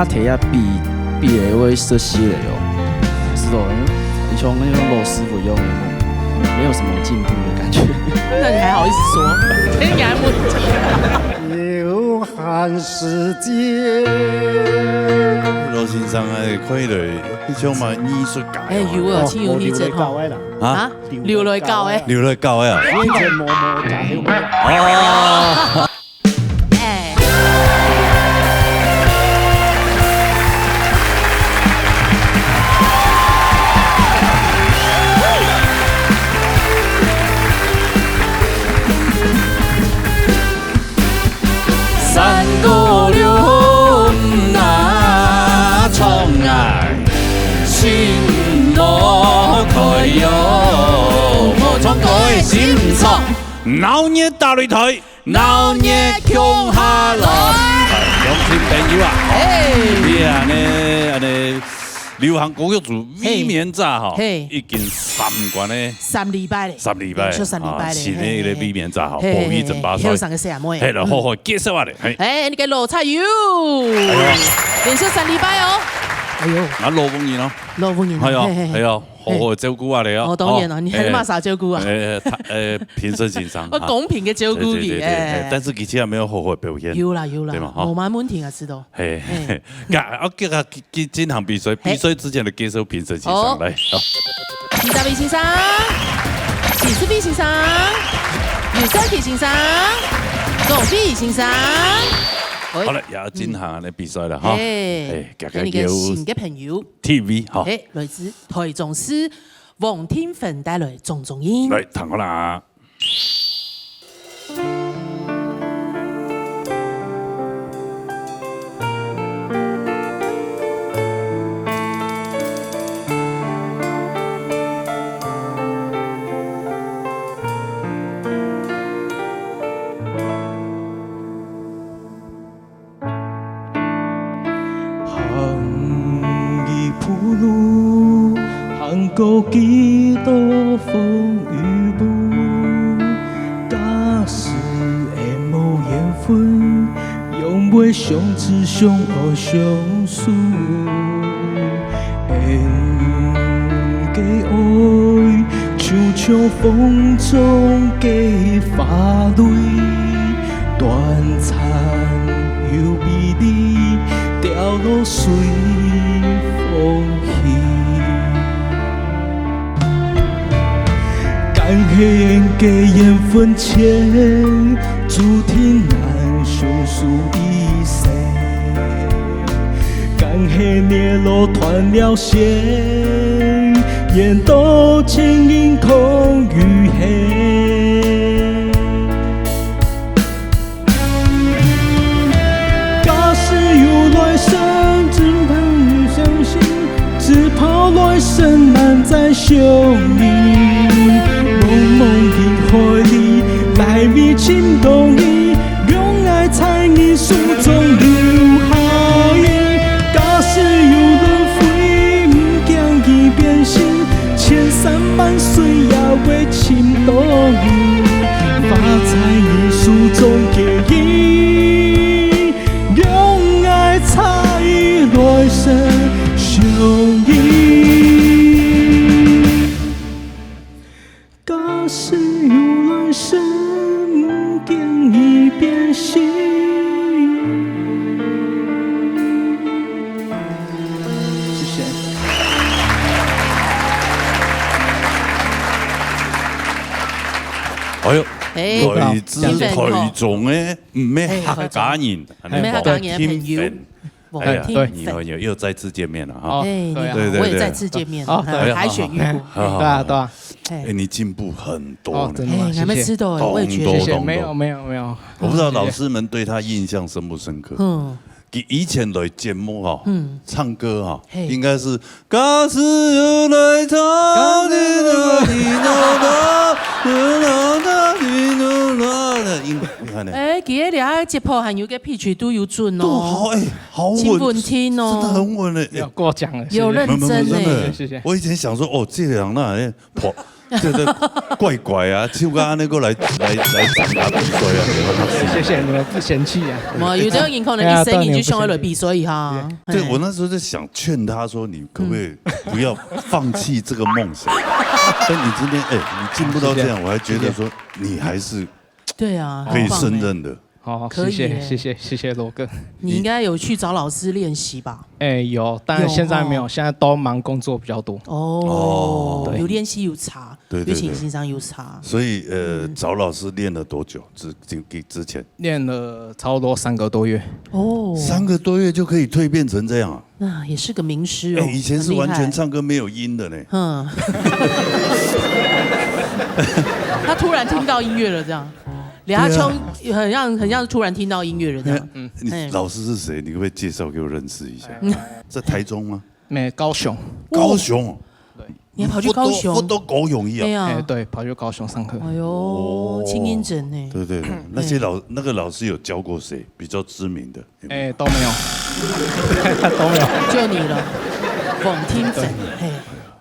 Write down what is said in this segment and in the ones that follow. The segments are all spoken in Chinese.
阿提亚比的会设计的哦，是的，你像那种老师傅用的，没有什么进步的感觉。那你还好意思说？你还问题？流汗时间。罗先生啊，可以来，你像嘛艺术家。有啊，请有你这吼啊，流泪教的，流泪教的啊。以前默默加油。哦。闹热大擂台，闹热強下來。鄉親朋友啊，你安尼流行歌曲組美棉炸吼，已經3關咧，3禮拜咧，3禮拜，新的一個美棉炸吼，保育整把賽，係啦，好好介紹下咧，係，你嘅羅菜油，連續3禮拜哦，哎呦，啊羅鳳儀咯，羅鳳儀，係啊。好好照顧下你啊！哦，當然啦，你係馬啥照顧啊？平生欣賞。公平嘅照顧你誒。但是其實沒有好好表現。有啦，冇乜問題啊，知道。係，我叫佢進行比賽，比賽之前就介紹評審先生嚟。李大偉先生，史思斌先生，尤山奇先生，龔碧先生。好啦，又進行咧比賽啦，哈！你嘅新嘅朋友 TV 哈，來自台中市黃天芬帶來種種音，嚟彈我啦。過幾多風與霧，假使會無緣分，永袂相知相愛相隨。緣嘅愛，像像風中嘅花蕊，短暫又美麗，掉落隨風去。感恩嘅緣分淺，注定難相守一世。感恩孽落斷了線，緣都情因空與黑。假使有來生，只盼你相信，只怕來生難再相遇。茫茫人海裏，來未牽動你，用愛在你手中留下印。假使有人非不驚伊變心，千山萬水也會傾倒你，發在你手中結印，用愛在來生相依。假使有來生，不驚伊變心。謝謝。哎呦，來自台中嘅咩客家人，咩客家人嘅朋友。對，又再次見面了哈！對，我也再次見面，海選遇過，對啊，你進步很多呢，還沒吃到，我也覺得沒有，我不知道老師們對他印象深不深刻。以前的節目哈，唱歌哈，應該是假使有來唱佢哋節拍還有個pitch都有準哦，好穩，輕穩聽哦，真的很穩嘞，有過獎了，有認真嘞，謝謝。我以前想說，哦，這兩那这怪怪啊，就刚刚那个来参加比赛啊，谢谢你们不嫌弃啊。有这个银行的一生你就上来比赛哈。对，我那时候在想劝他说，你可不可以不要放弃这个梦想？但你今天你进步到这样，我还觉得说你还是对啊，可以胜任的。好，谢谢罗哥。你应该有去找老师练习吧？有，但现在没有，现在都忙工作比较多。有练习有差，有琴欣赏有差。所以找老师练了多久？之前练了差不多3个多月。3个多月就可以蜕变成这样啊？那也是个名师哦。以前是完全唱歌没有音的呢。他突然听到音乐了，这样。李阿秋很像突然听到音乐人这样。你老师是谁？你可不可以介绍给我认识一下？在台中吗？没，高雄。高雄。对。你还跑去高雄？我都高雄一样。对，跑去高雄上课。哎呦，青音诊呢？对，那个老师有教过谁比较知名的？都没有，都没有，就你了，冯听诊。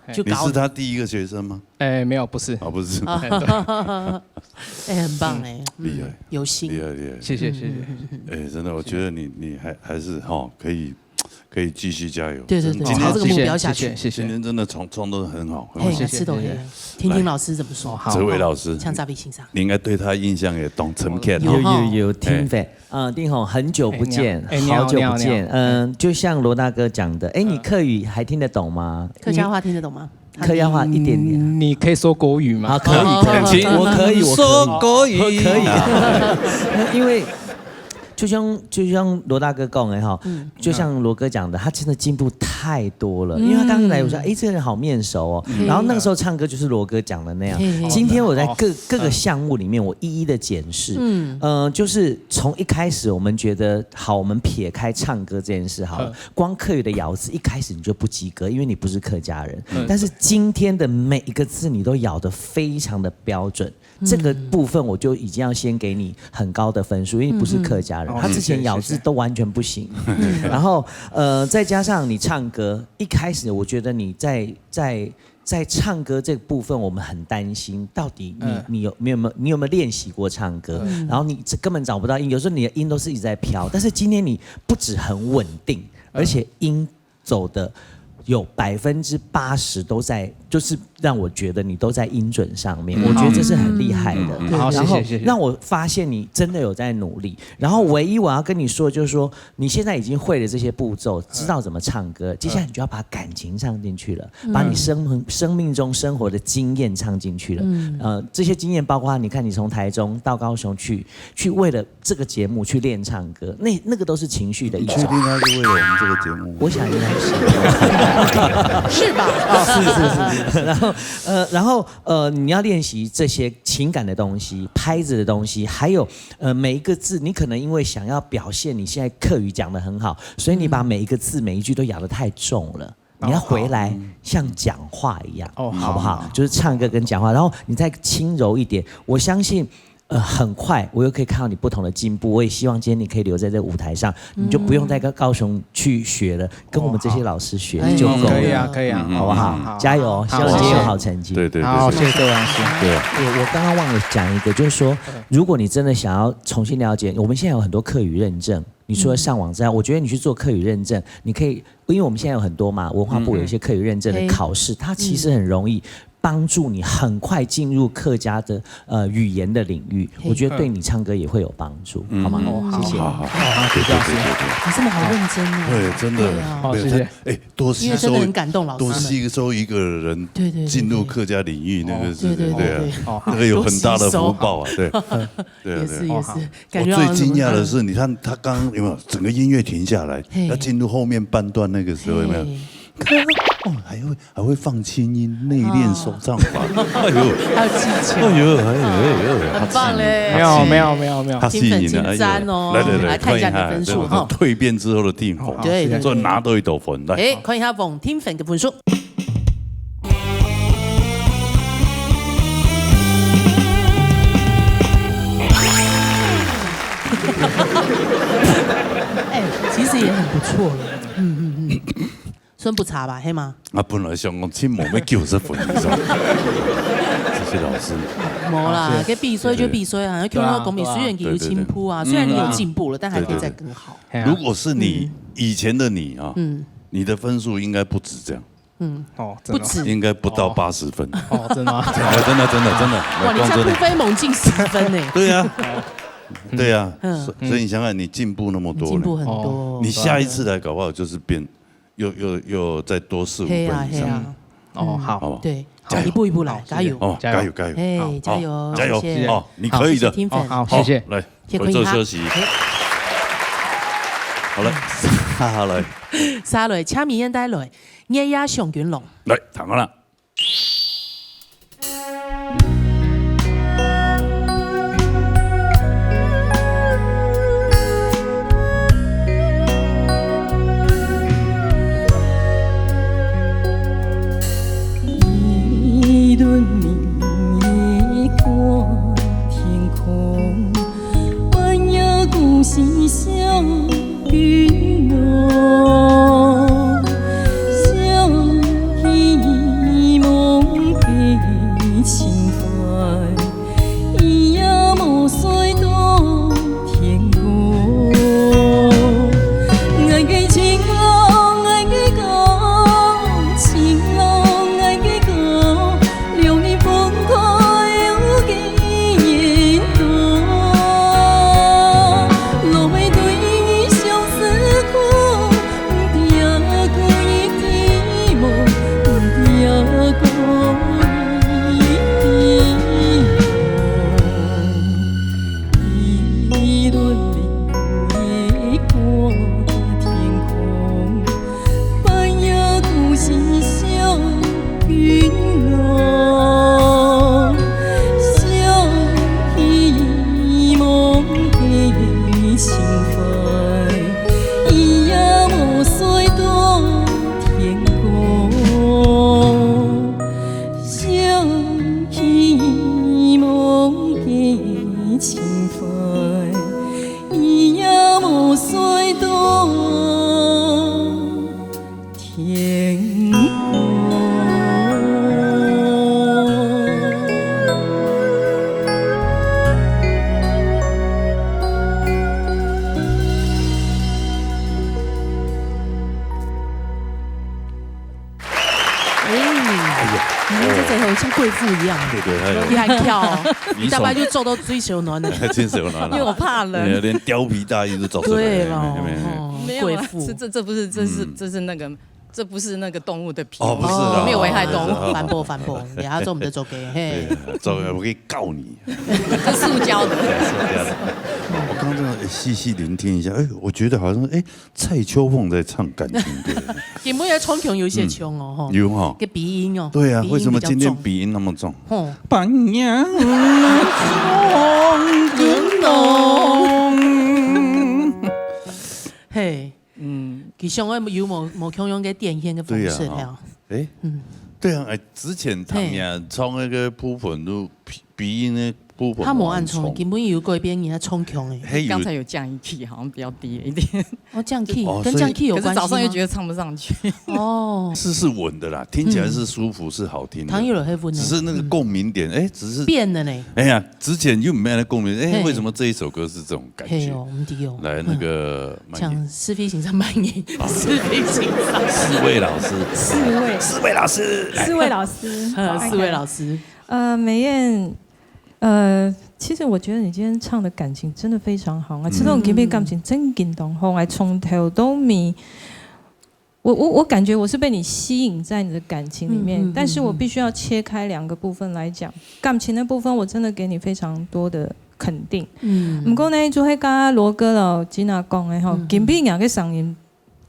你是他第一个学生吗？没有，不是。不是。很棒厉害，有心，厉害。谢谢。真的，我觉得你还是可以继续加油。对，朝这个目标下去。谢谢。今天真的创得很好，谢谢。听听老师怎么说。这位老师，像扎比欣赏，你应该对他印象也深刻。有听法。丁宏，很久不见，好久不见。就像罗大哥讲的，你客语还听得懂吗？客家话听得懂吗？客家话一点点。你可以说国语吗？可以，我可以说国语，可以啊。因为就像罗大哥讲的哈，就像罗哥讲的，他真的进步太多了。因为他刚来，我说这个人好面熟哦。然后那个时候唱歌就是罗哥讲的那样。今天我在各个项目里面，我一一的检视。就是从一开始我们觉得好，我们撇开唱歌这件事好了，光客语的咬字一开始你就不及格，因为你不是客家人。但是今天的每一个字你都咬得非常的标准。这个部分我就已经要先给你很高的分数，因为你不是客家人，他之前咬字都完全不行。然后再加上你唱歌，一开始我觉得你在唱歌这个部分，我们很担心，到底你有没有练习过唱歌？然后你根本找不到音，有时候你的音都是一直在飘。但是今天你不止很稳定，而且音走的有80%都在，就是让我觉得你都在音准上面，我觉得这是很厉害的。好，然后谢谢。让我发现你真的有在努力。然后唯一我要跟你说就是说，你现在已经会了这些步骤，知道怎么唱歌，接下来你就要把感情唱进去了，把你生命中生活的经验唱进去了。这些经验包括你看，你从台中到高雄去为了这个节目去练唱歌，那个都是情绪的一种。确定他是为了我们这个节目？我想应该是。是吧？是。然后你要练习这些情感的东西、拍子的东西，还有每一个字，你可能因为想要表现你现在客语讲得很好，所以你把每一个字、每一句都咬得太重了。你要回来像讲话一样，好不好？就是唱歌跟讲话，然后你再轻柔一点。我相信。很快，我又可以看到你不同的进步。我也希望今天你可以留在这个舞台上，你就不用在高雄去学了，跟我们这些老师学就够了。可以啊，好不好？加油！希望今天有好成绩。对。好，谢谢各位老师。对，我刚刚忘了讲一个，就是说，如果你真的想要重新了解，我们现在有很多客语认证。你除了上网之外，我觉得你去做客语认证，你可以，因为我们现在有很多嘛，文化部有一些客语认证的考试，它其实很容易。帮助你很快进入客家的语言的领域，我觉得对你唱歌也会有帮助，好吗？谢谢。好，谢谢老师。你这么好认真哦。对，真的。好，谢谢。多吸收，因为真的很感动老师。多吸收一个人进入客家领域，那个是对啊，那个有很大的福报啊，对。也是。我最惊讶的是，你看他刚刚有没有整个音乐停下来，要进入后面半段那个时候有没有？还会放轻音，内练手唱法，还有技巧，很棒嘞！没有，他吸引了，来看一下你的分数哈。蜕变之后的定红，对，再拿到一斗粉，来，看一下冯听粉的分数。其实也很不错了，算不差吧，嘿吗？本来想讲亲毛要90分，你知道？谢老师。没啦，给比赛就比赛啊，看到公民虽然有进步啊，虽然你有进步了，但还可以再更好。如果是你以前的你啊，你的分数应该不止这样。不止，应该不到80分。真的吗？真的。哇，你这样突飞猛进10分呢？对呀，对呀。所以你想想，你进步那么多，进步很多。你下一次来搞不好就是变，又再多4、5分以上。好，对，一步一步来，加油！加油！哎，加油！加油！哦，你可以的。好，谢谢。来，回座休息。好了，下来。下来，请明烟带来。夜呀上卷龙，来，躺好了。一轮明过天空，万呀故事相云浓。情怀，一夜无随到天空。爱的情郎，爱的歌，情郎爱的歌，让你分开有几多？路的对你相思苦，不听过一滴梦，不听过。贵妇一样，对，你还跳，你大概就做到最手暖的，最手暖因为我怕冷，连貂皮大衣都走出来。对了，贵妇，这不是，这是那个。这不是那个动物的皮，不是的，没有危害动物。反驳，等下做我们的周给，嘿，周给我可以告你，这塑胶的。我刚刚这样细细聆听一下，我觉得好像蔡秋凤在唱感情歌。你们也冲腔有些腔哦，有哈，个鼻音哦。对啊，为什么今天鼻音那么重？半夜嘿。其实我有无强用嘅电线嘅方式了。对啊，之前他们冲那个铺盆都鼻音的铺盆，他冇按冲，根本有改变人家冲腔诶。刚才有降一 key， 好像比较低了一点。降 key， 跟降 key 有关系吗？可是早上又觉得唱不上去。是稳的啦，听起来是舒服，是好听的。唐有了黑稳，只是那个共鸣点，只是变了呢。哎呀，之前又没有共鸣，为什么这一首歌是这种感觉？我们有来那个讲是非形象慢音，是非形象。4位老师，四位老师，美燕。其实我觉得你今天唱的感情真的非常好啊！这种给别感情真感动，后来从头到尾，我感觉我是被你吸引在你的感情里面，但是我必须要切开2个部分来讲。感情的部分，我真的给你非常多的肯定。不过呢，就迄个罗哥老吉娜讲的吼，金币两个声音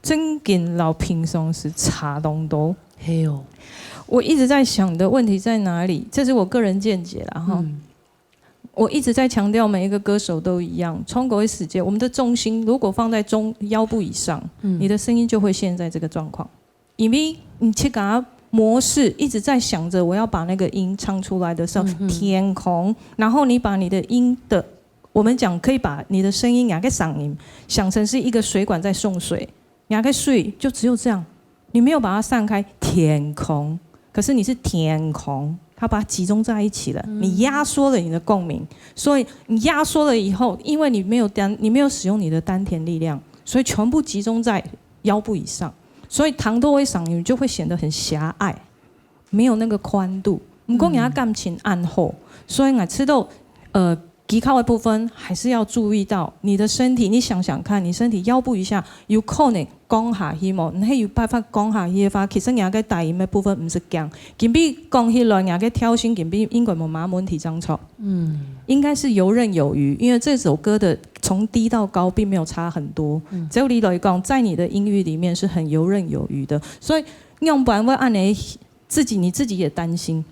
真跟老平常时差东多。嘿哦，我一直在想的问题在哪里？这是我个人见解啦哈。我一直在强调，每一个歌手都一样，冲狗会死结。我们的重心如果放在腰部以上，你的声音就会陷在这个状况。因为你去给它模式，一直在想着我要把那个音唱出来的时候，天空，然后你把你的音的，我们讲可以把你的声音两个嗓音想成是一个水管在送水，两个水就只有这样，你没有把它散开，天空。可是你是天空，它把它集中在一起了，你压缩了你的共鸣，所以你压缩了以后，因为你没有使用你的丹田力量，所以全部集中在腰部以上，所以糖都会嗓音就会显得很狭隘，没有那个宽度。不过人家感情暗厚，所以我知道肌靠的部分还是要注意到你的身体。你想想看，你身体腰部以下有可能降下去冇？你係有辦法降下去的話，其實人家大音的部分唔是降，根比降起來，人家跳繩根比應該冇乜問題張錯。應該是游刃有餘，因為這首歌的從低到高並沒有差很多。照理來講，在你的音域裡面是很游刃有餘的，所以用不然會按你自己也擔心，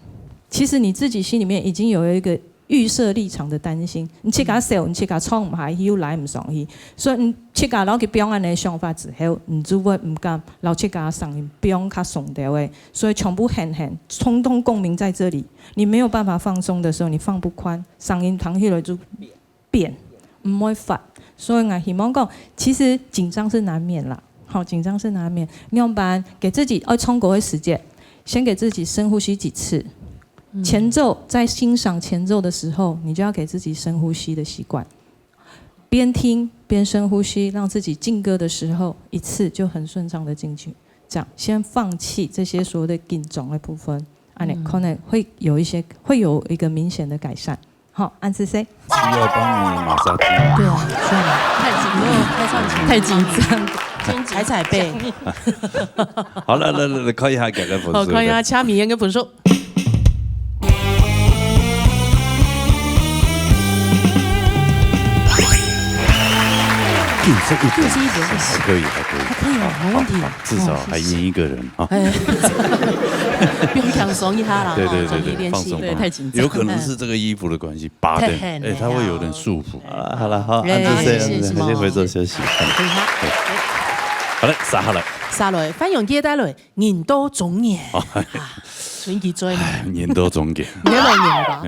其實你自己心裡面已經有一個預設立場的擔心，你切架笑，你切架創唔下去，又來唔上去，所以你切架攞去表安的想法之後，你就會唔敢攞切架上去，不用卡鬆掉的，所以全部很通通共鳴在這裡，你沒有辦法放鬆的時候，你放不寬，聲音彈起來就變，唔會發，所以我希望講，其實緊張是難免啦，好，緊張是難免，你用班給自己衝過的時間，先給自己深呼吸幾次。前奏在欣賞前奏的時候，你就要給自己深呼吸的習慣，邊聽邊深呼吸，讓自己進歌的時候一次就很順暢的進去。這樣先放棄這些所謂的緊張的部分，可能會有一個明顯的改善。好，安子 C。需要幫你馬殺雞。對啊，太緊張，踩踩背。好了，來看一下各個分數。好，看一下掐米嘅分數。还可以，没问题，至少还赢一个人啊！不用放松一下啦，对，放松，对，太紧张，有可能是这个衣服的关系，拔的，它会有点束缚。好了，好，先回座休息。好嘞，撒下来，撒落，翻用接帶來，年多總贏，選幾追嘛？年多總贏，你來贏吧。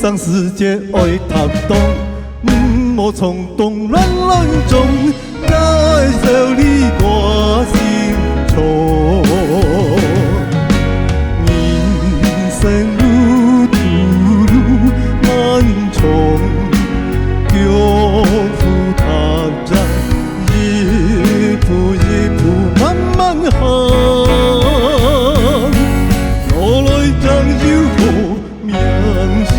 上世界愛談動，莫衝動亂中，愛受你掛心中。人生路途漫長，腳步踏着一步一步慢慢行。我來將要過面上。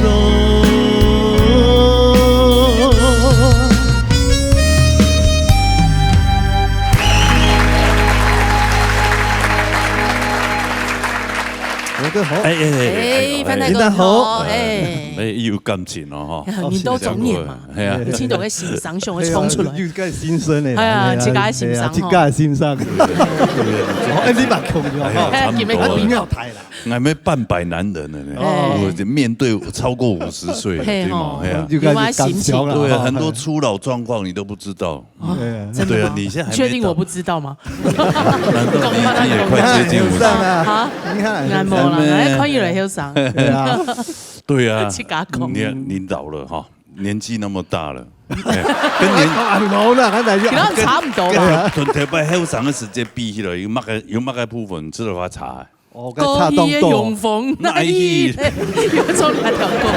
翻得好，有感情哦，年多總贏嘛，係啊，千度嘅欣賞上去衝出來，要梗係先生嚟，係啊，自家欣賞，自家先生，你把控住，差唔多不要太啦。我咩半百男人了呢？我面對超過50歲，對嗎？就開始緊張了。對啊，很多初老狀況你都不知道。對啊，你現在確定我不知道嗎？難道你也快接近50啊？你看，眼冇啦，可以嚟欣賞。對啊，你老了哈，年紀那麼大了。跟年老啦，跟大家差唔多啦。同特別後生嘅時節比起來，有乜嘅部分知道話差？我嘅差當多。用風，那一，有種那條歌。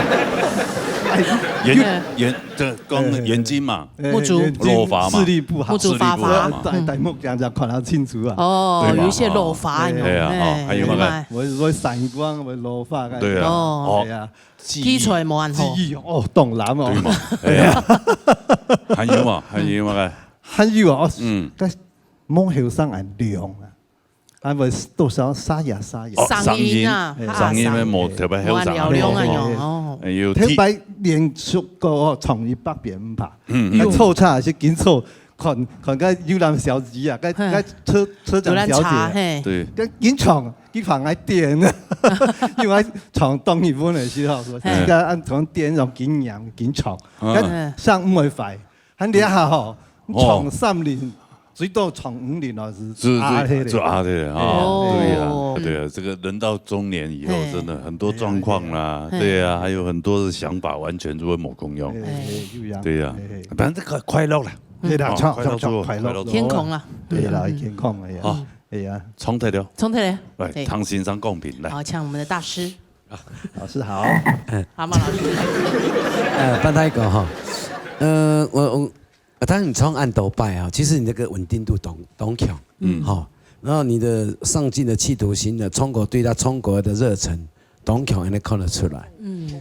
这讲眼睛嘛，木竹落发嘛，视力不好，木竹发发戴目镜才看得清楚啊。哦，有一些落发，对啊，还有那个，我散光，我落发，对啊，哦，基础冇按好，记忆哦，动男哦，对嘛，哎呀，还有嘛，还有那个，还有啊，但摸后生还亮啊。还会多少沙哑，嗓音啊，嗓音咩冇特別好亮啊用，要聽擺連續個從100遍唔怕，湊差是緊湊，看個遊覽小姐啊，個車長小姐，對，個緊床愛電啊，因為床凍日本嘅時候，而家按床電就緊陽緊床，上唔會快，很厲害吼，床3年。最多床5年了，是阿的，就阿的啊，对啊，这个人到中年以后，真的很多状况啦，对啊，还有很多的想法完全就会冇功用，对呀，反正这个快乐了，对啦，快乐，天空啦，对啦，天空哎呀，哎呀，冲太了，来，唐先生公平来，好，请我们的大师，老师好，阿茂老师，班太哥哈，当然你从按斗拜啊，其实你这个稳定度懂强，好，然后你的上进的企图心的冲国对他冲国的热忱，懂强也看得出来，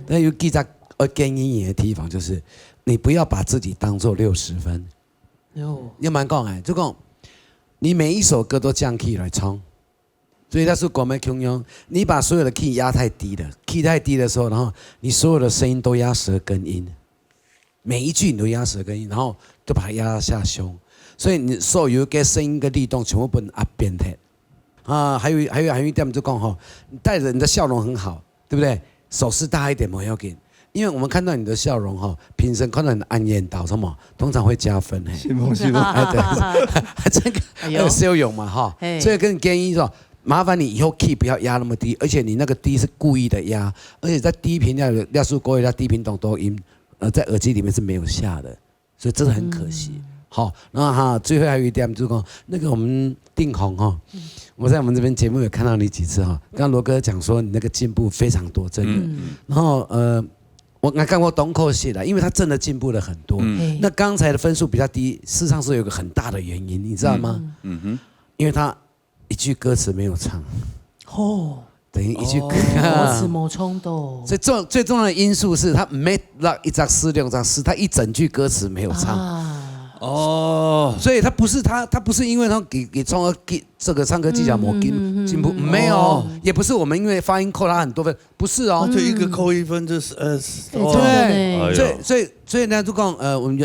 但有记在建议你的地方就是，你不要把自己当做60分，要蛮讲哎，就讲你每一首歌都降 key 来唱，所以他是国美穷庸，你把所有的 key 压太低了 ，key 太低的时候，然后你所有的声音都压舌根音。每一句你都压舌根音，然后就把它压下胸，所以你所有嘅声音跟律动全部不能压变态啊！还有一点就讲哈，你带着你的笑容很好，对不对？手势大一点没要紧，因为我们看到你的笑容哈，评审看到你的暗眼倒什么，通常会加分嘿。是吗？对，这个还有笑容嘛哈，所以跟建议说。麻烦你以后 key 不要压那么低，而且你那个低是故意的压，而且在低频要是国语要低频懂多音。在耳机里面是没有下的，所以真的很可惜。好，然后哈，最后还有一点就是讲，那个我们定红哈，我在我们这边节目有看到你几次哈。刚刚罗哥讲说你那个进步非常多，真的。然后我看过东扣写的，因为他真的进步了很多。那刚才的分数比较低，事实上是有一个很大的原因，你知道吗？因为他一句歌词没有唱。等于一句歌词冇冲动，所以最重要的因素是他没让一张诗两张诗，他一整句歌词没有唱。所以他不是因为他给唱这个唱歌技巧没进步，没有，也不是我们因为发音扣他很多分，不是哦，就一个扣1分就是对，所以呢，就讲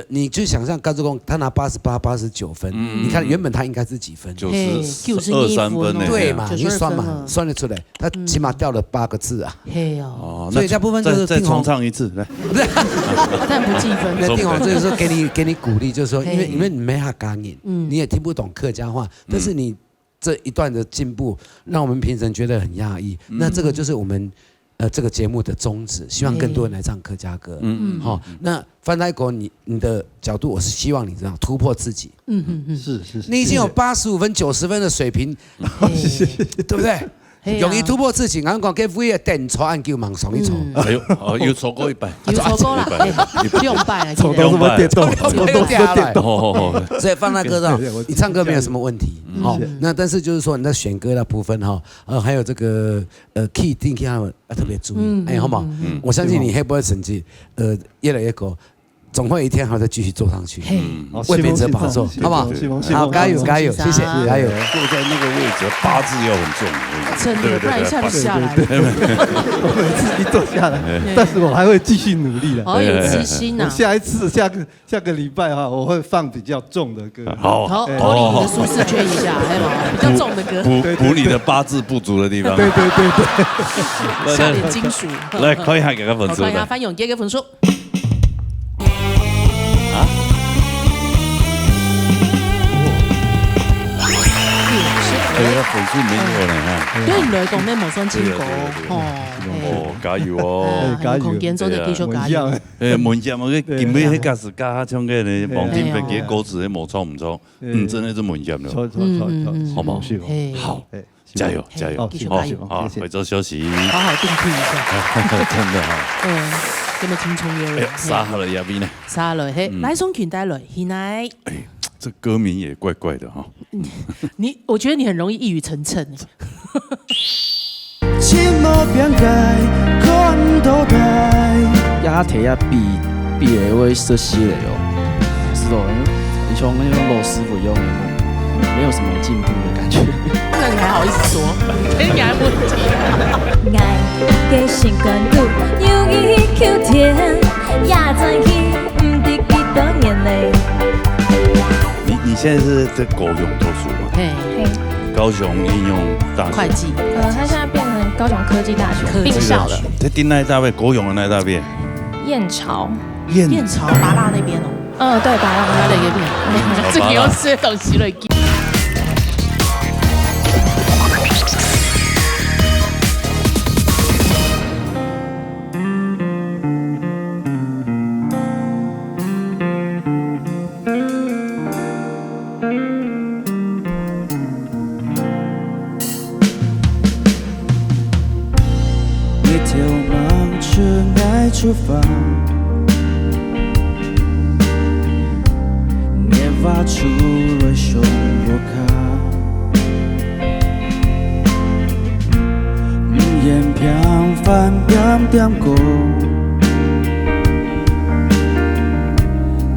你就想象高志公他拿88、89分，你看原本他应该是几分？92-3分，对嘛？你算嘛，算得出来，他起码掉了8个字啊。所以这部分就是再重唱一次来，但不计分。那定红就是说给你鼓励，就是说因为你没法感应，你也听不懂客家话，但是你这一段的进步，让我们评审觉得很讶异。那这个就是我们这个节目的宗旨，希望更多人来唱客家歌。好，那范太国你的角度，我是希望你这样突破自己。是，你已经有85分、90分的水平，对不对？容易突破自己，俺讲给副业电错按叫忙上一错。哎呦，又错过100，又错过了，200了，错到什么电动？错到什么电动？所以放那歌上，你唱歌没有什么问题。好，那但是就是说你在选歌的部分哈，还有这个key 定 key 要特别注意，哎，好不好？我相信你会不会成绩越来越高。总会一天还在继续做上去，为别者把做，好不好？好，加油，谢谢，加油！坐在那个位置，八字要很重，真的，不然一下就下来了。我每次一坐下来，但是我还会继续努力的。好有自信呐！下一次下个礼拜哈，我会放比较重的歌，好，脱离你的舒适圈一下，还有比较重的歌，补你的八字不足的地方。对，下点金属。来，看一下给个分数。看一下范永杰给分数。分数没有了哈，對你來講咩無算清楚加油哦，加油！空間做得繼續加油。問下我個今尾迄個是加唱嘅呢，王天飛嘅歌詞冇錯唔錯，真係是問下了，錯，好冇？好，加油，繼續加油，好，回頭休息，好好定聽一下，真的哈。有没有青葱有？哎呀，杀好了亚比呢？杀了嘿，来送裙带了，现在。哎，这歌名也怪怪的哈。我觉得你很容易一语成谶。压提啊比的会设系的哦，是的，你像那种老师傅用的，没有什么进步的感觉。那你还好意思说？你还问题？爱的习惯度，犹豫 Q 甜，也在去，唔知几多年嘞。你现在是在高雄读书吗？嘿，高雄应用大学会计。他现在变成高雄科技大学并校的。在丁那一大边，高雄的那一大边。燕巢。燕巢拔蜡那边哦。对，拔蜡那边。这个又是东西了。出发，年发出了胸我卡，眼平凡点点过，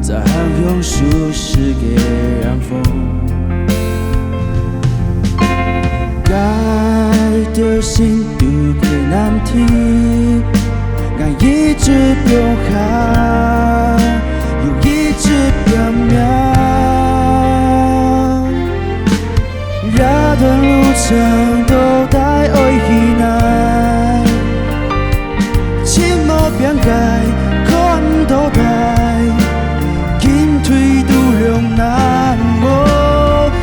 在用舒适给阳风，该的心都给难题。爱一直变化，又一直表明，那段路程都带爱依赖，寂寞变改，看到带，进退都两难。哦，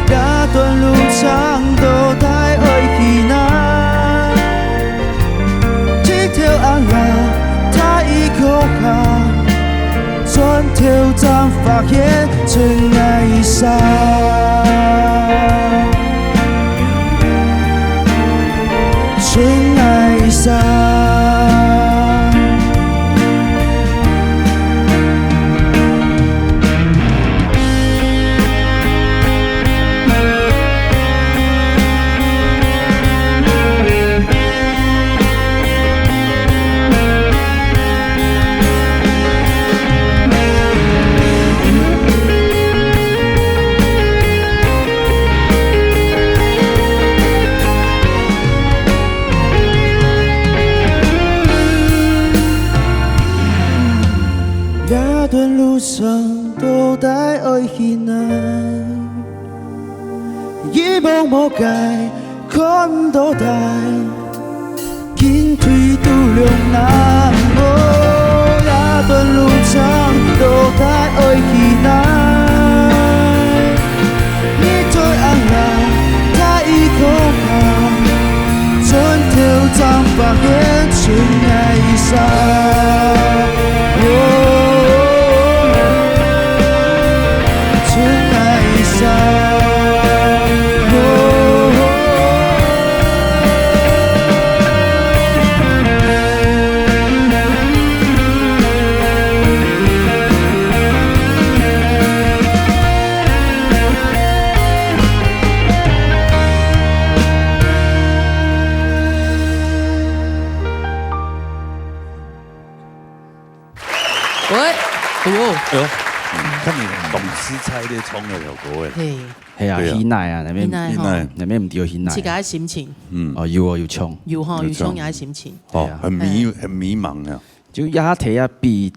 那段路程都带爱依赖，这条安拉。转头才发现真爱上，真爱上。那段路程都带爱依赖，一梦无解，看到带，进退都两难。哦，那段路程都带爱依赖，你对安拉太可怕，转头才发现真爱上。哎呦，看你懂吃菜的冲了有各位。系啊，喜奶啊，那边唔丢喜奶。是个心情。有啊，有冲。有哈，有冲也心情。哦，很迷茫啊。就压提啊，比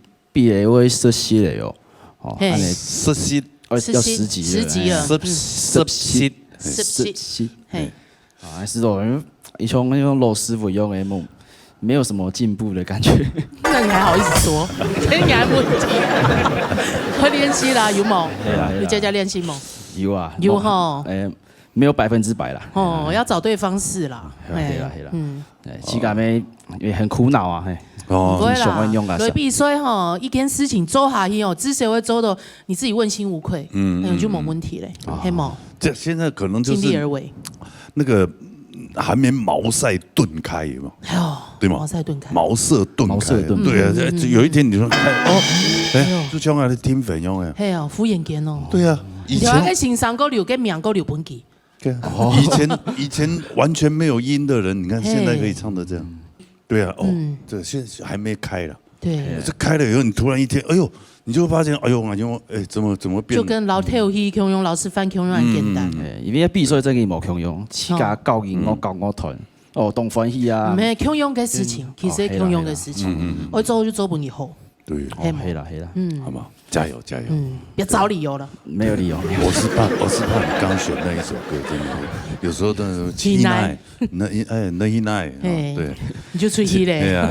会实习的哟。哦，实习要10级了。10级了。实习。嘿。啊，是的，以前那种老师傅用的梦。没有什么进步的感觉，那你还好意思说？你还问题？会练习啦，有冇？有家练习冇？有啊，有哈。没有100%啦。哦，要找对方式啦。对啦。膝盖妹也很苦恼啊，不会啦。所以必须哈，一件事情做下去哦，至少会做到你自己问心无愧，就没问题嘞，黑冇？这现在可能就是尽力而为，那个还没茅塞顿开，有没有？对吗？茅塞顿开，对啊，有一天你说朱将啊，你听粉用哎，嘿哦，敷衍见哦，对啊，以前个欣赏个留个名个留本记，以前完全没有音的人，你看现在可以唱得这样，对啊，这现在还没开了，对，这开了以后，你突然一天，哎呦，你就会发现，哎呦，怎么变？就跟老跳戏强用老师翻强用很简单，因为比赛这个无强用，自家教音我教我团。动欢喜啊！没强用嘅事情，其实强用嘅事情，我做就做不以后。对，黑了，好吗？加油！别找理由了。没有理由。我是怕你刚选那一首歌，真的，有时候真的期待，那一奈，对，你就吹气嘞。对啊，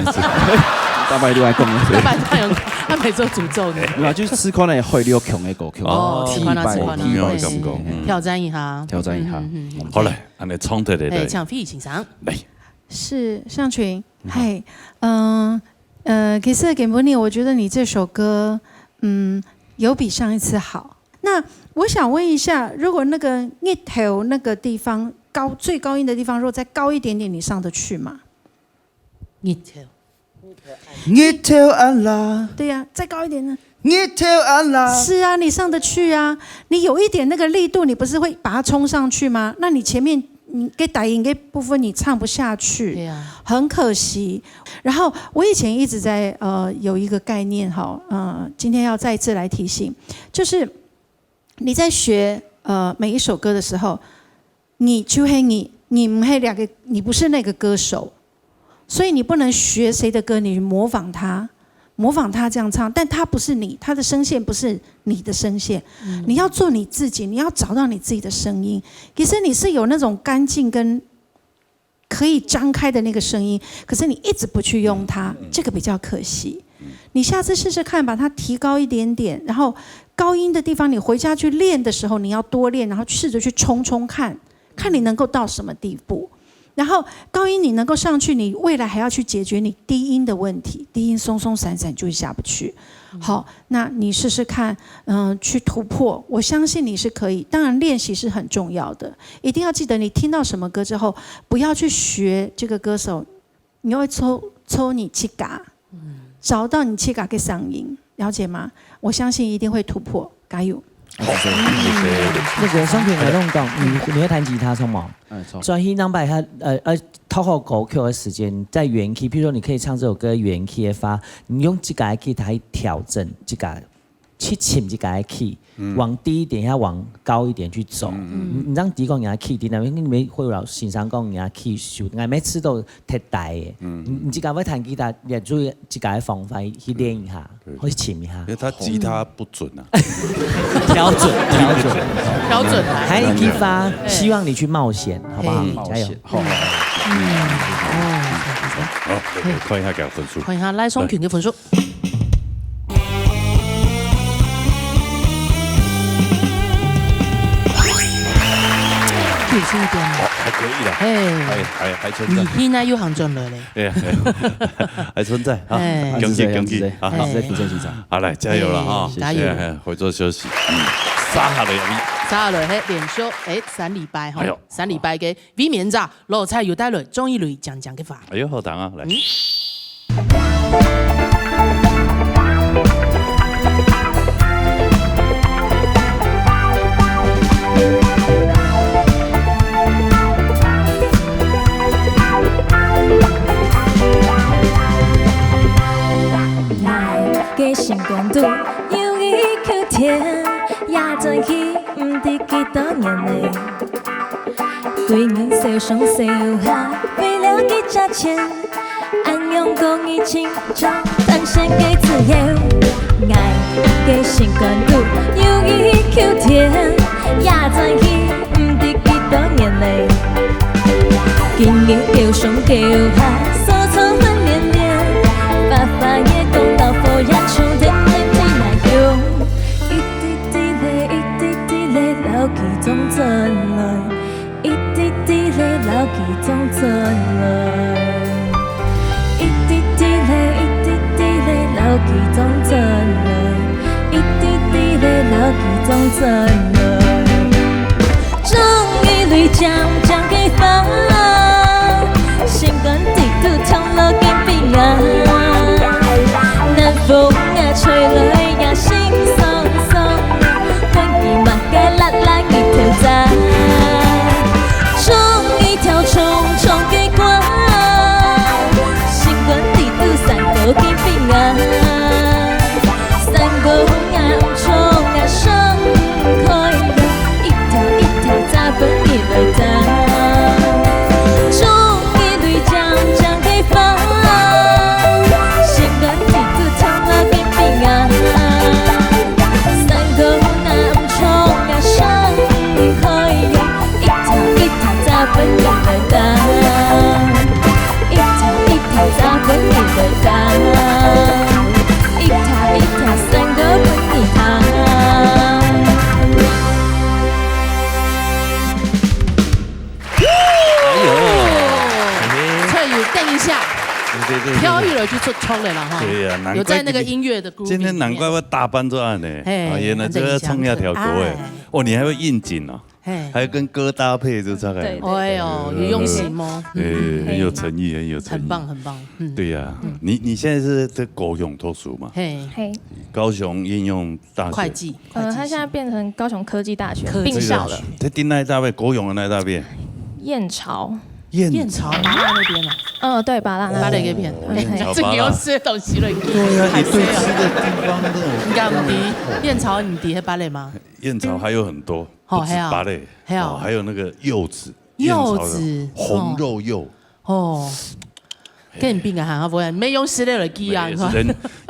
大白都爱讲，大白太阳，他每周诅咒你。没有，就是吃宽的会溜强的歌曲。吃宽了，挑战一下。好嘞，安尼冲突的。抢飞欣赏。来。是尚群，嗨，其实给莫尼，我觉得你这首歌，有比上一次好。那我想问一下，如果那个一头那个地方最高音的地方，如果再高一点点，你上得去吗？一头安啦，对呀，再高一点呢？一头安啦，是啊，你上得去啊。你有一点那个力度，你不是会把它冲上去吗？那你前面。你给打音给部分你唱不下去，对啊，很可惜。然后我以前一直在有一个概念哈，今天要再一次来提醒，就是你在学每一首歌的时候，你不是那个歌手，所以你不能学谁的歌，你模仿他这样唱，但他不是你，他的声线不是你的声线，你要做你自己，你要找到你自己的声音。其实你是有那种干净跟可以张开的那个声音，可是你一直不去用它，这个比较可惜。你下次试试看，把它提高一点点，然后高音的地方你回家去练的时候，你要多练，然后试着去冲看你能够到什么地步。然后高音你能够上去，你未来还要去解决你低音的问题，低音松松散散就会下不去。好，那你试试看，去突破，我相信你是可以。当然练习是很重要的，一定要记得你听到什么歌之后，不要去学这个歌手，你会抽你气嘎，找到你气嘎给嗓音，了解吗？我相信一定会突破，加油！那个双平来弄讲，你会弹吉他冲吗？所以能把它透过歌曲的时间在原 key， 譬如说你可以唱这首歌原 key 的发，你用这个 key 来调整这个去请这个 key， 往低一点要往高一点去走。你让低讲人家 key 低，那你没会有欣赏讲人家 key 修，俺每次都太大的。你这个要弹吉他，也注意这个方法去练一下，去请一下。因为他吉他不准啊，调准。还有激发，希望你去冒险，好不好？加油！好，看一下给分数，看一下赖双群的分数。轻一点，还可以的，还存在。你现在又行进来嘞，对，还存在啊，恭喜，好，好来加油了哈，加油，回座休息。3下來連續3禮拜哈，3禮拜嘅 V 面咋，羅菜又帶來綜藝類講嘅法。哎呦，好彈啊，來。嘅成功度有一口甜，也轉去唔知幾多年嘞。對面小上小下，為了幾扎錢，暗用公益情狀，但獻給自由。愛嘅成功度有一口甜，也轉去唔知幾多年嘞。今日叫上叫下，所措很連連，發發也講到佛也出天天天來用，一滴滴淚，一滴滴淚流其中轉來，一滴滴淚流其中轉來，一滴滴淚，一滴滴淚流其中轉來，一滴滴淚流其中轉來，終於淚將給放。心肝地圖跳落。下，飘逸了就冲了啦哈。对呀，有在那个音乐的 groove 今天难怪我大班做案呢，原来就要唱那条歌哎，哦，你还会应景哦。还跟歌搭配就大概，哎呦，有用心哦，很有诚意，很有诚意，很棒，很棒。对呀，你现在是在高雄读书嘛？嘿，高雄应用大学会计，他现在变成高雄科技大学并校了。在第那一大边，高雄的那一大边，燕巢。燕巢麻辣那边啊？对，麻辣那边。这个要吃的东西了。对呀，你对吃的地方都应该唔敌燕巢，唔敌黑芭蕾吗？燕巢还有很多，不止芭蕾，还有那个柚子，红肉柚。哦，跟你比啊，不然没用食料来记啊。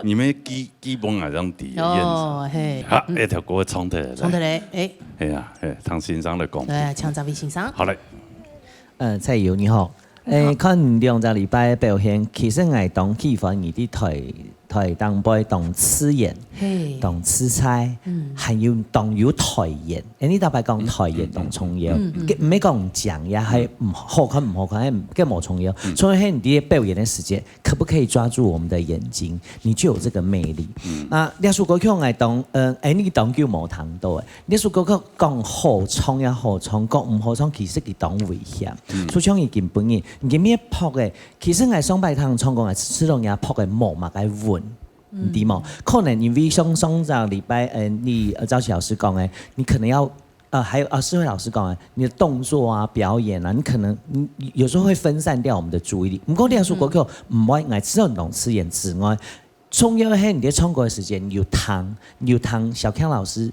你们基本上这样抵燕巢。嘿，好，那条歌冲的嘞，哎，哎呀，唐欣赏的歌，对，唱这位欣赏。好嘞。蔡友你好，看2个礼拜表现，其實我當氣氛而啲台當杯當黐人，當黐菜，係要台人，呢大擺講台人當重要，唔係講講也係唔好看，跟冇重要。所以你啲表演的時間，可不可以抓住我們的眼睛，你就有這個魅力。啊，你首歌曲我當你當叫冇談到嘅，你首歌曲講好唱也好唱，講唔好唱其實佢當危險。所以唱佢根本嘅，佢咩撲嘅，其實我上擺堂唱歌，我始終也撲嘅冇嘛嘅穩。對冇？可能因為上個禮拜你趙琪老師講嘅，你可能要還有詩慧老師講嘅，你的動作啊、表演啊，你可能有時候會分散掉我們的注意力。唔過呢首歌曲唔會我只有懂詞言之外，重要係你在唱歌的時間有彈小康老師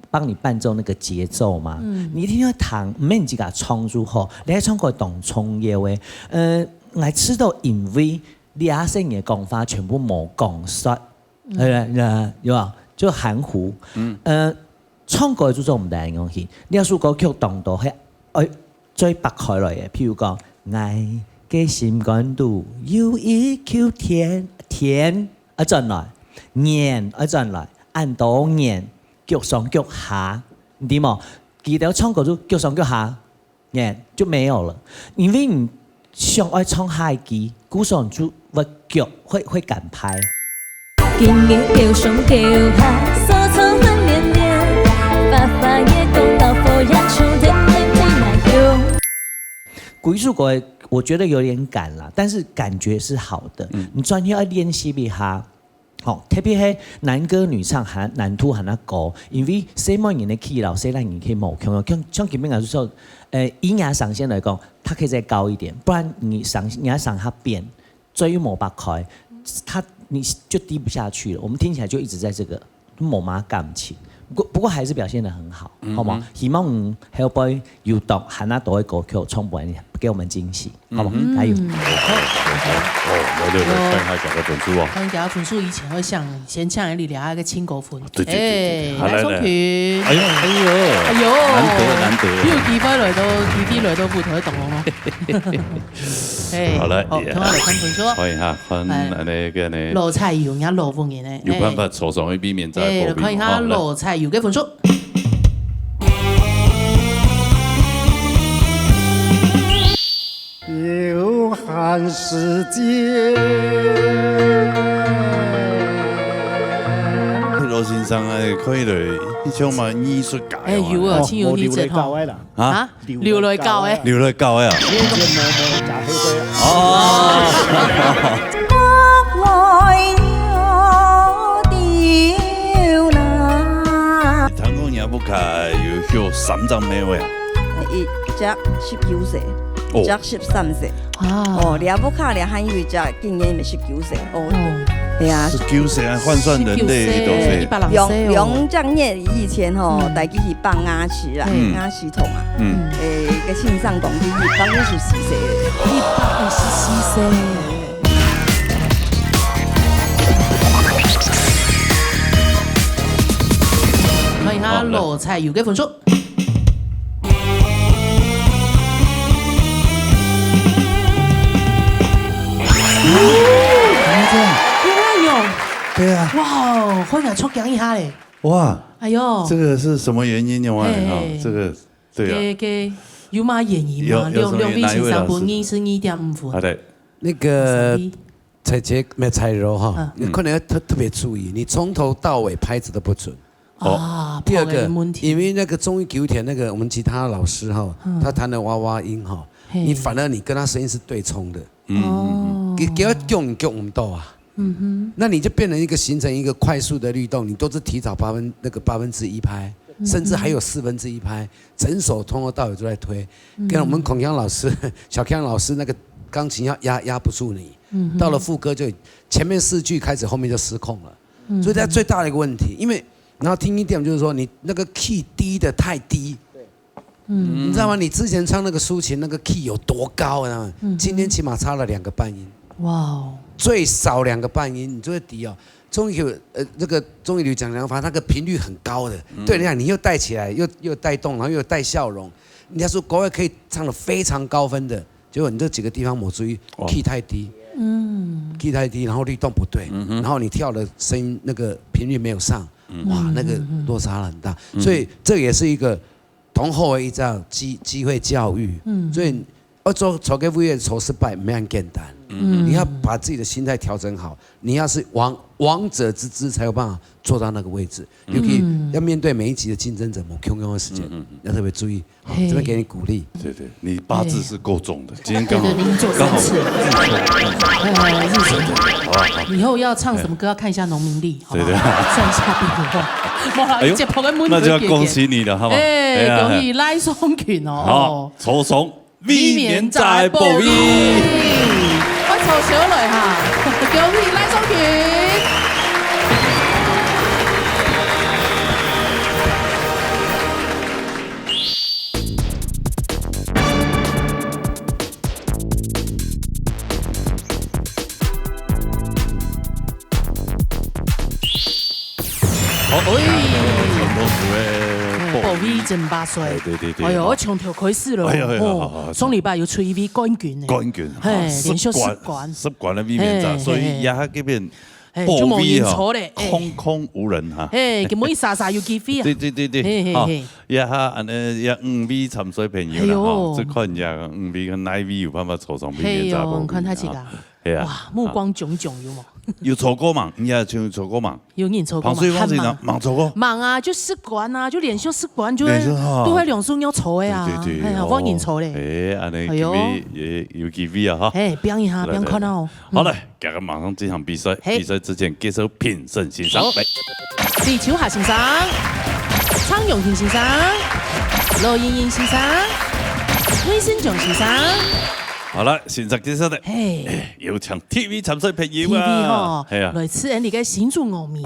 幫你伴奏那個節奏嘛。你一定要彈，唔係你自己唱住好，你喺唱歌懂重要嘅。我知道因為你阿聲嘅講法全部冇講實。有啊，就含糊。唱歌注重唔大嘅東西，呢一首歌曲當到係最白開來嘅，譬如講愛嘅心肝度有一口甜一陣來，年一陣來，按到年腳上腳下，你點冇？記得唱歌就腳上腳下，年就沒有了，因為你想愛唱下記，鼓上就腳會趕拍。今日叫上叫下，所藏恨連連，發發也講到佛也出的愛被內容。古一首歌，我覺得有點趕啦，但是感覺是好的。你專業要練習一下，好，特別係男歌女唱喊男吐喊得高，因為細某人的 key 老細讓你可以冇強，像前面來說，音樂上限來講，它可以再高一點，不然你要上它變，最冇白開，你就低不下去了。我們聽起來就一直在這個冇乜感情，不過還是表現得很好，好嗎？希望下一輩要讀喊得多嘅歌曲，充滿給我們驚喜，好嗎？加油！來，看一下講個分數哦。看一下分數以前會先唱你聊一個親歌分。對，來送曲。哎呦，難得。因為幾番來都不同懂咯。好了，好，同我嚟看分數。歡迎下，看那個呢。羅彩瑤，人家羅鳳妍呢。有辦法抽上去避免再破病。看一下羅彩瑤嘅分數。悠寒世界。羅先生可以嚟，你唱嘛藝術界。有啊，請有藝術吼。啊？流淚教誒。流淚教誒。哦。唐公也不開有3張咩位啊？一隻19歲，一隻13歲。哦，你也不卡，你還有一隻今年咪19歲。哦，係啊。19歲啊，換算人類都是。用正月以前吼，大家去放鴨池啦，鴨池桶啊。個慶上公司124歲。124歲。看一下羅彩瑤嘅分數。对啊，哇，好想抽獎一下嘞！哇，哎呦，這個是什麼原因呢？這個對啊，有嘛原因嘛？6位先生本意是2.5分。好的，那个彩柔哈，你可能要特别注意，你从头到尾拍子都不准。啊，第二个，因为那个中医九田那个我们吉他老师哈，他弹的娃娃音哈，你反而你跟他声音是对冲的。给他用唔到啊。那你就变成一个形成一个快速的律动，你都是提早1/8拍，甚至还有1/4拍，整首从头到尾都在推。跟我们孔锵老师、小锵老师那个钢琴要压不住你，到了副歌就前面4句开始，后面就失控了。所以这最大的一个问题，因为然后听一点就是说你那个 key 低的太低。你知道吗？你之前唱那个抒情那个 key 有多高啊？今天起码差了2个半音。哇哦！最少2个半音，你就会低哦。综艺那个综艺里讲法，那个频率很高的。对，你看你又带起来，又带动，然后又带笑容。人家说国外可以唱得非常高分的，结果你这几个地方没注意 ，key 太低。key 太低，然后律动不对，然后你跳的声音那个频率没有上，哇，那个落差很大。所以这也是一个同后一招机会教育。所以要做给副业筹失败没很简单。你要把自己的心态调整好，你要是王者之姿才有办法做到那个位置。尤其要面对每一集的竞争者，某汹涌的时间，要特别注意。这边给你鼓励。对，你八字是够重的，今天刚好对，您做3次，日神，以后要唱什么歌要看一下农民历，对，算一下变化。那就要恭喜你了，好吗？恭喜赖松群哦。好，抽送米面仔布衣。我抽小来哈，恭喜赖松群。布衣真巴帅，对，哎呦，我从头开始了，上礼拜有出一位冠军，冠军，连续10冠的米面仔，所以也喺嗰邊布衣空無人哈，根本傻有機會啊，對，也哈安尼也5米參賽朋友啦，即看也5米跟9米有辦法抽上米面仔布衣，看他這個，哇，目光炯炯有冇？有抽過嘛？你也就抽過嘛？有人抽過嘛？忙抽過？忙啊，就10冠啊，就連續10冠就會都會兩手要抽的啊，係啊，幫人抽咧。安尼機會也有機會啊，哈。表演下，表演看到。好嘞，今日馬上進行比賽。比賽之前介紹評審先生。李秋霞先生、蒼永庭先生、羅盈盈先生、魏新炯先生。好啦，現在介紹的，有請 TV 參賽朋友啊，係啊，來自人哋嘅新竹樂迷，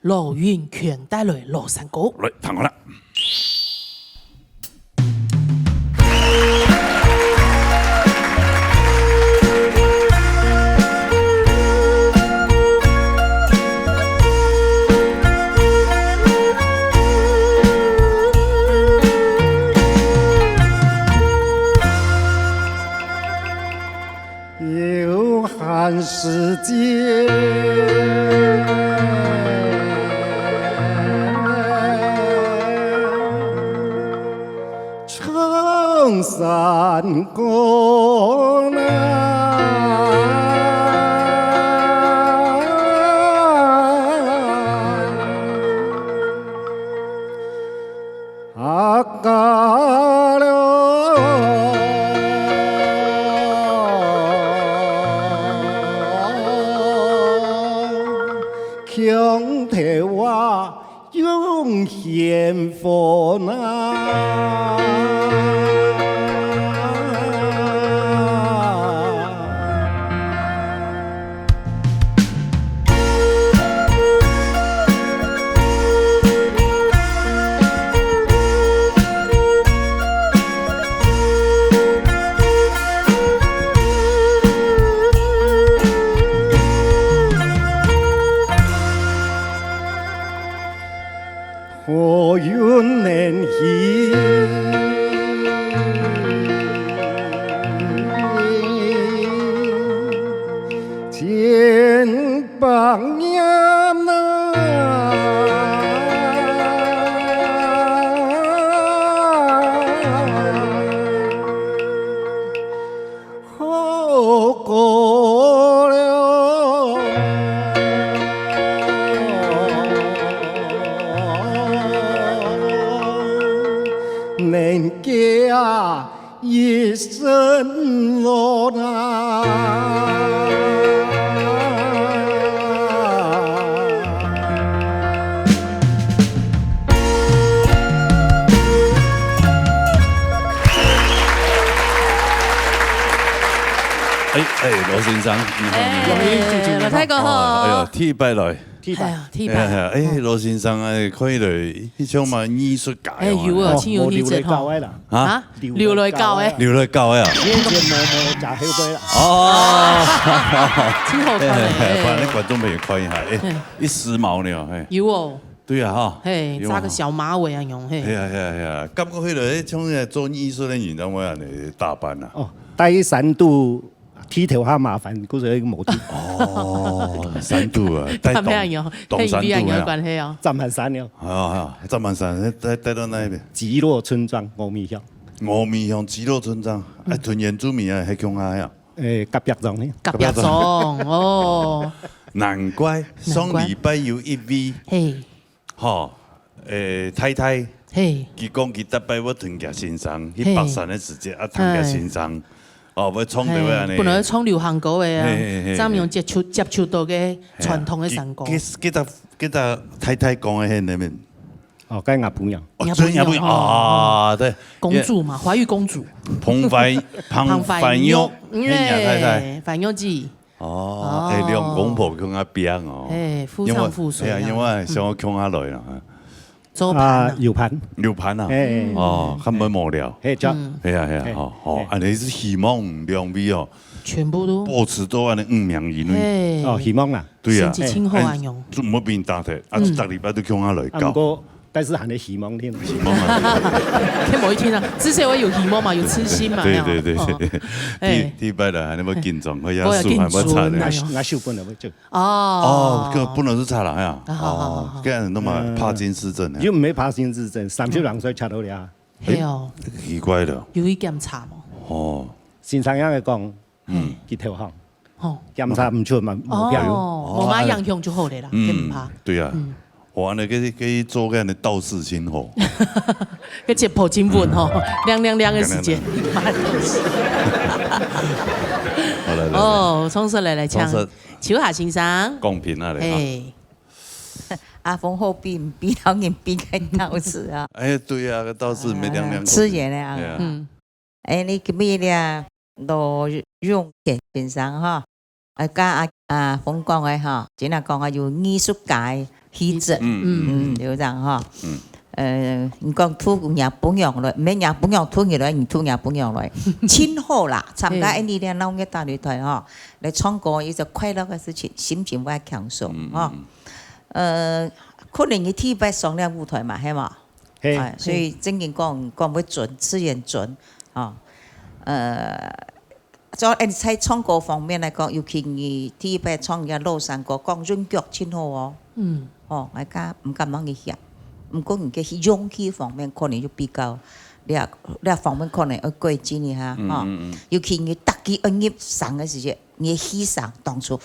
羅雲權帶來羅山歌，來聽我啦。世界长山过来，啊嘎了。强提我用幸福呐，呀，一生落难。罗先生，老太公好。哎呀，天拜来，天拜。罗先生可以来，迄种嘛艺术界。有啊，请有艺术吼。啊，留来教的。留来教的啊。今天摸食后背啦。哦，真好看。不然你观众朋友看一下，一时髦呢，有哦。对啊哈。嘿，扎个小马尾啊用嘿。系啊，感觉迄个种做艺术的人，怎么样的打扮啊？哦，戴3度。剃头较麻烦，嗰时冇剃。哦，3度啊，戴懂3度关系啊。站满山了。站满山，带到那边。极乐村庄峨眉乡。峨眉乡极乐村庄，屯原住民啊，喺乡下呀。甲壁庄呢？甲壁庄哦。难怪上礼拜有一位，吼，太太，佢讲佢特拜我屯家先生，去白山的时节啊，屯家先生。哦，要创对安尼，本来创流行歌的啊，咱们用接触到嘅传统的山歌。佢太太讲的那边，哦，跟阿婆娘，真阿婆娘啊，对，公主嘛，怀玉公主，彭凡玉，太太，范玉姊。哦，两公婆向阿边哦，夫唱妇随啊，因为想我向阿来啦。周盘油盘啊，哦，根本无聊，系啊，安尼是希望两位哦，全部都保持到安尼5名以内，希望啦，对啊，亲厚安用，做乜变答题，逐礼拜都向阿来教。但是还得希望添，希望啊！聽冇一天啊，之前我有希望嘛，有痴心嘛。對，第拜啦，還那麼緊張，我要數還冇差呢。我手本來會做。哦，個不能是差人呀。哦，咁樣都嘛帕金斯症啊。又唔係帕金斯症，32歲查到了。係哦。奇怪了。有去檢查冇？哦，先生啱嘅講，佢投降。哦。檢查唔出嘛，冇病。哦，我媽樣向就好嚟啦，唔怕。對啊。我呢給做個樣的道士親吼，個解剖經文吼，亮的時間。哦，從實來唱，秋夏先生。公平啊你。阿峰好比唔比到人比個道士啊？哎，對啊，個道士沒亮。吃嘢咧啊。你叫咩咧？羅永健先生哈，加阿峰講嘅哈，只係講係要藝術界。氣質，就這樣哈。你講土也本樣來，咩也本樣土嘢來，你土也本樣來，親好啦。參加呢啲老嘅大擂台哈，嚟唱歌一個快樂嘅事情，心情會輕鬆哈。可能你第一擺上了舞台嘛，係嘛？係，所以正經講會準，自然準啊。在唱歌方面嚟講，尤其你第一擺唱嘅老山歌，講韻腳親好哦。哦，大家唔敢講嘅協，唔過人嘅勇氣方面可能要比較，呢方面可能要改進一下嚇。尤其你特技業上嘅時節，你犧牲當初，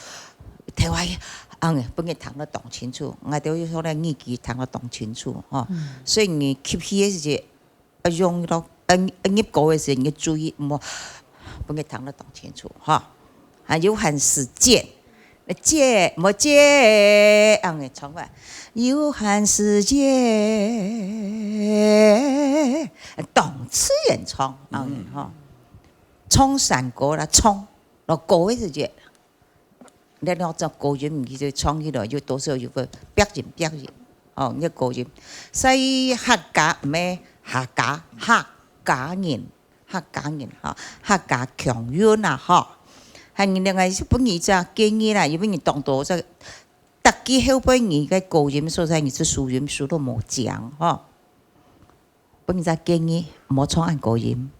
台灣不嘅談得當清楚，我哋要說咧年紀談得當清楚嚇。所以你吸氣嘅時節，用到業高嘅時，你注意唔好不嘅談得當清楚嚇。還有很實踐。借莫借，唱吧。有限世界，懂词人唱，唱山歌啦，唱落歌嘅時節，你攞隻歌音唔記得唱起來，要多少要個逼人，哦，一歌音。所以客家咩客家人嚇，客家強語啦，嚇。係另外本意就建議啦，如果你當到就特技後背你嘅高音所在，你是數音數都冇講嗬。本意就建議唔好唱按高音，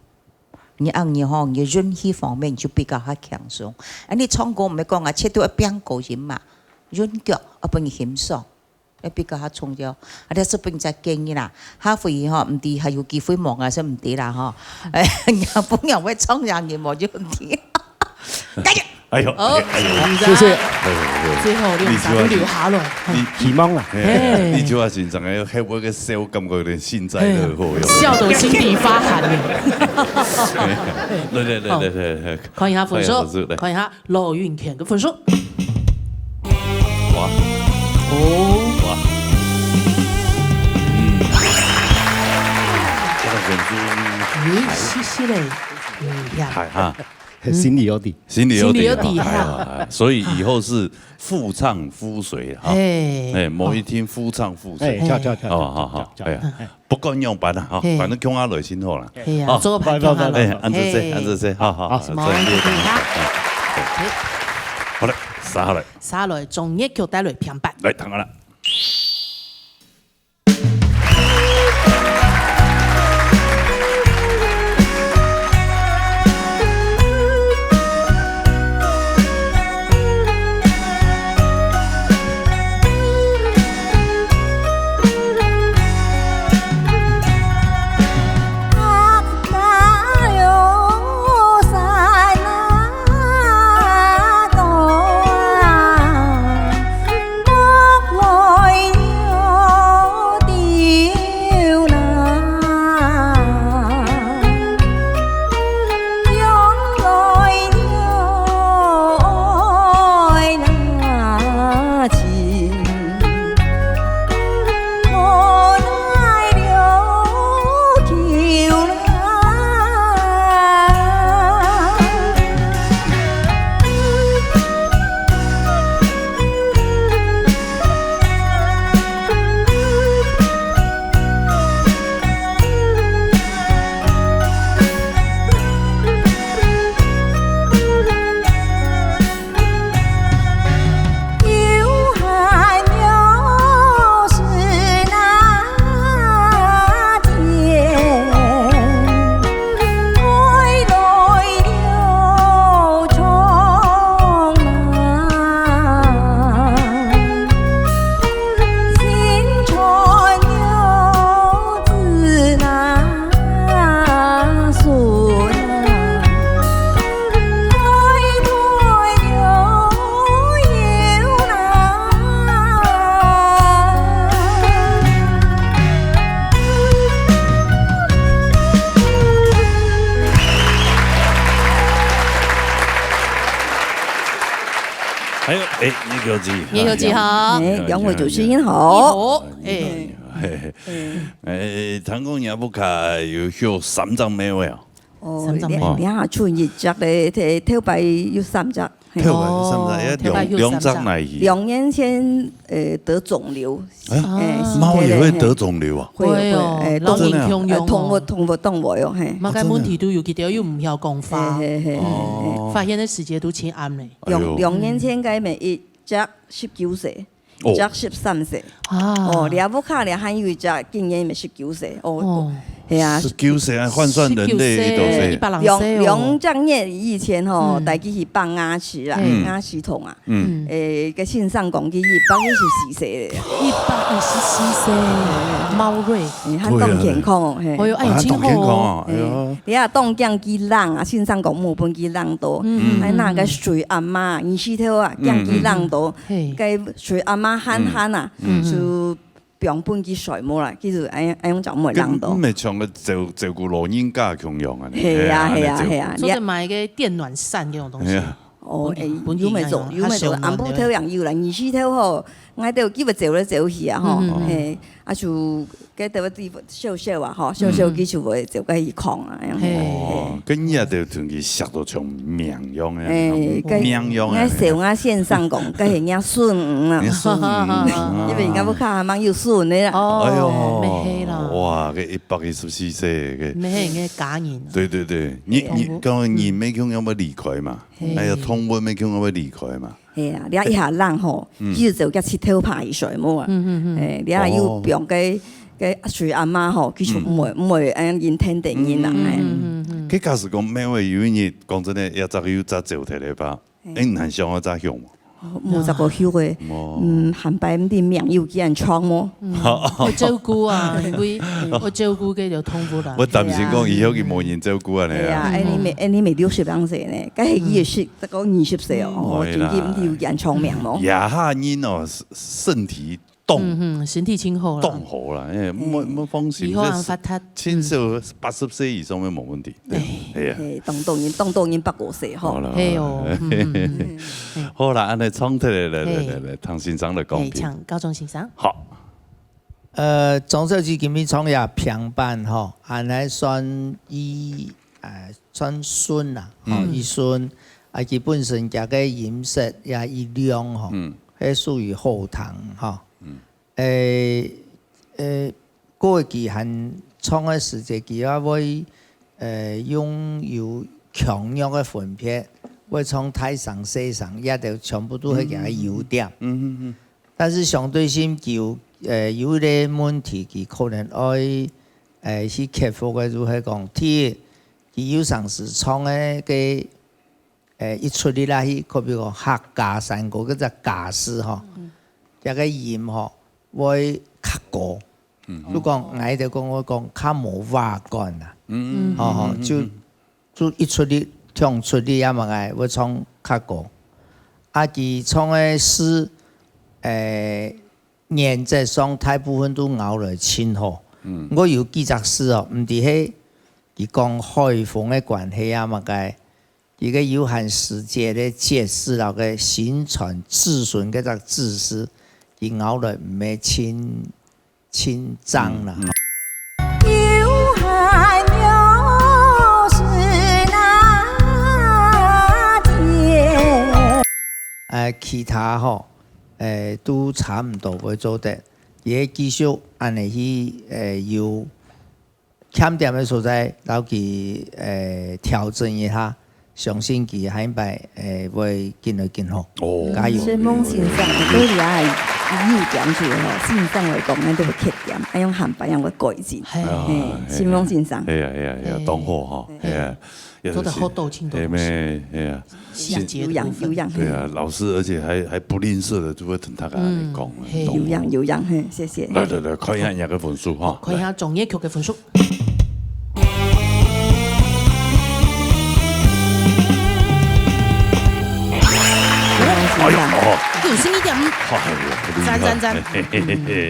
你按你嗬，你潤氣方面就比較較輕鬆。你唱歌唔係講切到一邊高音嘛，潤腳本意輕鬆，比較較重要。但係本意就建議啦，下回嗬唔啲係要機會望啊，先唔啲啦嗬。本人會唱人嘅冇問題。繼續，哎呦，谢谢。最后你啥留下了？希望啦。你就话现场个黑我个笑，感觉有点幸灾乐祸哟。笑得我心底发寒呢。对，看一下分数，看一下罗云田的分数。哇，哇，这个分数，嘻嘻嘞，嗨哈。心里有底，心里有底哈，所以以后是夫唱妇随哈，某一天夫唱妇随，跳，好，不管用办啦哈，反正共阿来先好啦，好，做个排好，按这些，好，好嘞，撒来，中一球带来平板，来，躺下啦。还有叶球基好，两位主持人好，唐公也不卡有休3张没有啊？哦，你下出一隻咧，頭擺有3隻。2張來去。2年前得腫瘤，貓也會得腫瘤啊？會哦，老人強用哦，痛不動喎喲，係。乜嘅問題都有幾條又唔曉講法，發現嘅時間都淺暗咧。2年前嘅咪一隻19歲。一隻13歲，哦，你阿母卡你還有一隻今年咪19歲，哦，係啊，19歲啊，換算人類都是2隻以前吼，大家去放鴨翅啦，鴨翅筒啊，個線上講佢124歲咧，124歲，貓瑞，很當健康哦，哎呦，哎呦，真好，你啊當姜雞浪啊，線上講冇本雞浪多，哎那個水阿媽，20頭啊，姜雞浪多，個水阿媽。慳啊，就變本機水冇啦，叫做咁樣就唔會冷到。咁咪唱個照顧老人家共用啊？係啊，所以買個電暖扇嗰種東西。哦，有咪做，暗晡頭人要啦，20頭吼，我哋幾個走嚟走去啊，吼，係，啊就嗰度啲少少啊，吼，少少幾就會就嗰去抗啊，哦，跟日就同佢食到像綿樣嘅，綿樣啊，我我線上講，嗰係啱筍啊，因為而家不卡啱要筍嘅啦，哎呦，咩氣啦，哇，個124歲嘅，咩嘅假人，對，你講你沒講有冇離開嘛？哎呀，通運沒講有冇離開嘛？係啊，你一下冷吼，佢就叫切頭排水冇啊，誒，你下要病嘅水阿媽吼，佢就唔會誒因聽定因啦，係。佢假使講咩話有嘢講真咧，一早有早做睇嚟吧，誒唔係想我早用， 55岁的，汉白唔啲命有几人创么？我照顾啊，因为我照顾嘅就痛苦啦。我担心讲以后佢冇人照顾啊你啊。你未60兩歲呢？梗係20得個20歲哦，最近唔有人創命冇？也下因哦，身體身體清好啦，凍好啦，冇放心。以後人發達，親手80歲以上嘅冇問題。係啊，當然8-5歲吼。係哦。好啦，安尼創出嚟，唐先生嚟講。唱高中先生。好。中小企今日創業平板吼，安尼算算順啦，伊順佢本身加個飲食也伊量吼，係屬於後堂吼。過期限創嘅時節，佢也會擁有強弱嘅分別，會從體上、細上，也就全部都係佢嘅優點。但是相對性有啲問題，佢可能愛去克服嘅，就係講佢有上時創嘅一出嚟啦，去比如講客家山歌嗰隻架勢吼，一個音吼會較高。如講我就講我講較冇話幹啦，就一出嚟唱出嚟也嘛係會唱較高。啊，佢唱嘅詩原則上大部分都咬來清好。我有幾隻詩哦，唔係係佢講海風嘅關係啊嘛嘅。一個有限世界的解釋那個形成自順嗰隻字詞，佢咬來唔係清髒啦。有限有是那解。其他吼都差唔多會做得，也繼續按嚟去有欠點嘅所在，然後佢調整一下。相信佢下一擺會更來更好，加油！所以夢先生嗰啲係優點住嗬，先生嚟講咧都係缺點，係用漢白樣嘅改善。係，夢先生。係啊，當好嗬，係啊，做得好多清楚。係啊，有樣。對啊，老師而且還不吝嗇的，就會同大家嚟講。有樣，謝謝。來，看一下人嘅分數哈。看一下中樂曲嘅分數。92.5，讚，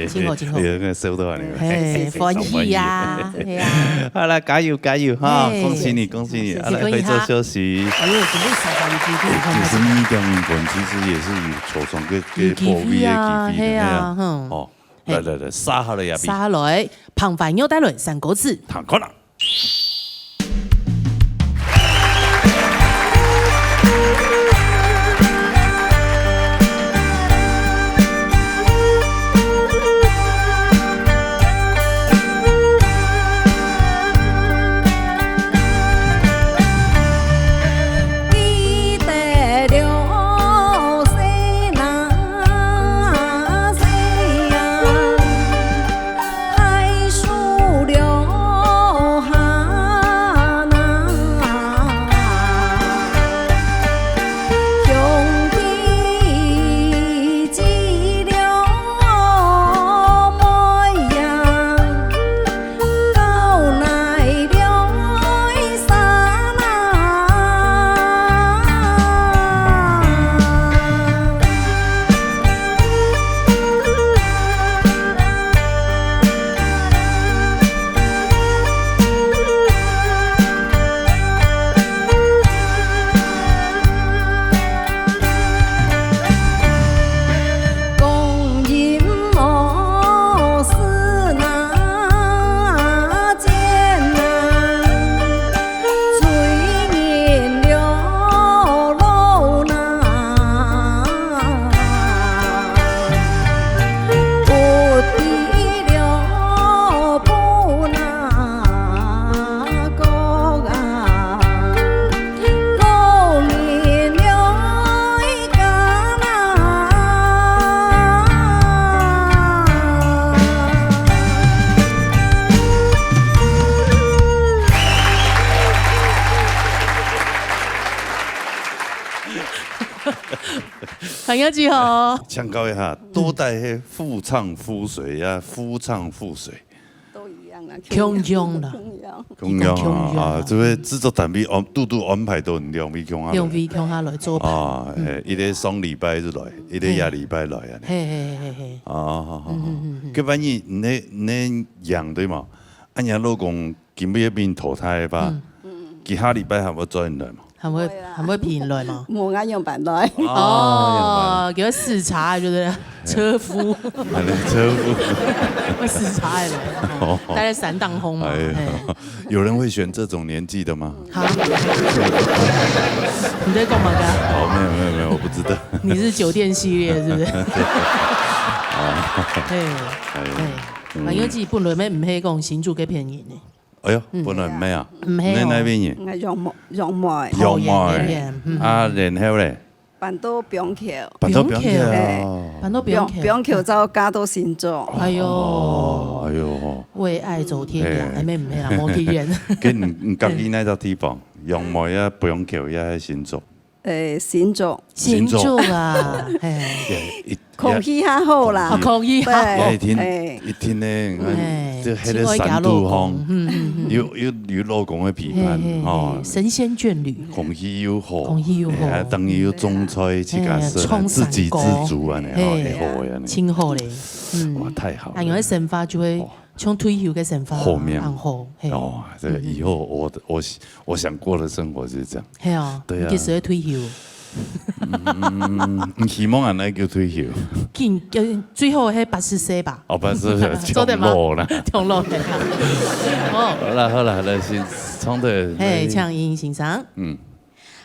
清楚。收到啊你，歡喜啊，係啊，好啦，加油哈，恭喜你，好啦，可以做休息。哎呦，準備92.5分，其實也是有初中嘅破位嘅記憶啊，哦，來，沙下來入邊，沙來，澎湃牛帶來三個字，彈可能。海树留下。朋友记好。请教一下，多带迄夫唱妇随呀，夫唱妇随。强强啦，强强啊！这个制作单位拄安排到两位强下来，两位强下来做啊，伊咧双礼拜就来，伊咧亚礼拜来啊。嘿。啊，好。佮万一你养对嘛？俺家老公今尾变投胎吧？其他礼拜还要转来嘛？还会评来吗？冇啱用辦來。哦，叫視察就是車夫。車夫。會視察的人，大概3檔風嘛。有人會選這種年紀的嗎？好。你在幹嘛的？哦，沒有，我不知道。你是酒店系列是不是？朋友自己本來咩唔係講新竹嘅片演呢？哎呦，本來唔係啊，唔係你那邊演？楊梅。啊，然後咧？辦到扁橋。辦到扁橋走加到新竹。哎呦，為愛走天涯，係咩唔係啦？冇去演。佢唔介意那個地方，楊梅啊，扁橋也係新竹。新竹啊，空氣較好啦，空氣好。一天咧，即係喺山度風，有老公嘅陪伴，哦，神仙眷侶，空氣又好，等於有種菜自家食，自給自足啊，你好呀，清好咧，哇，太好。啊，因為神法就會。從退休嘅生活，後面好哦，這個以後我想過的生活就是這樣。係啊，對啊，幾時退休？希望人嚟叫退休。最後係80歲吧。哦，80歲，長老啦，長老係啊。好啦，先唱對。係唱音欣賞。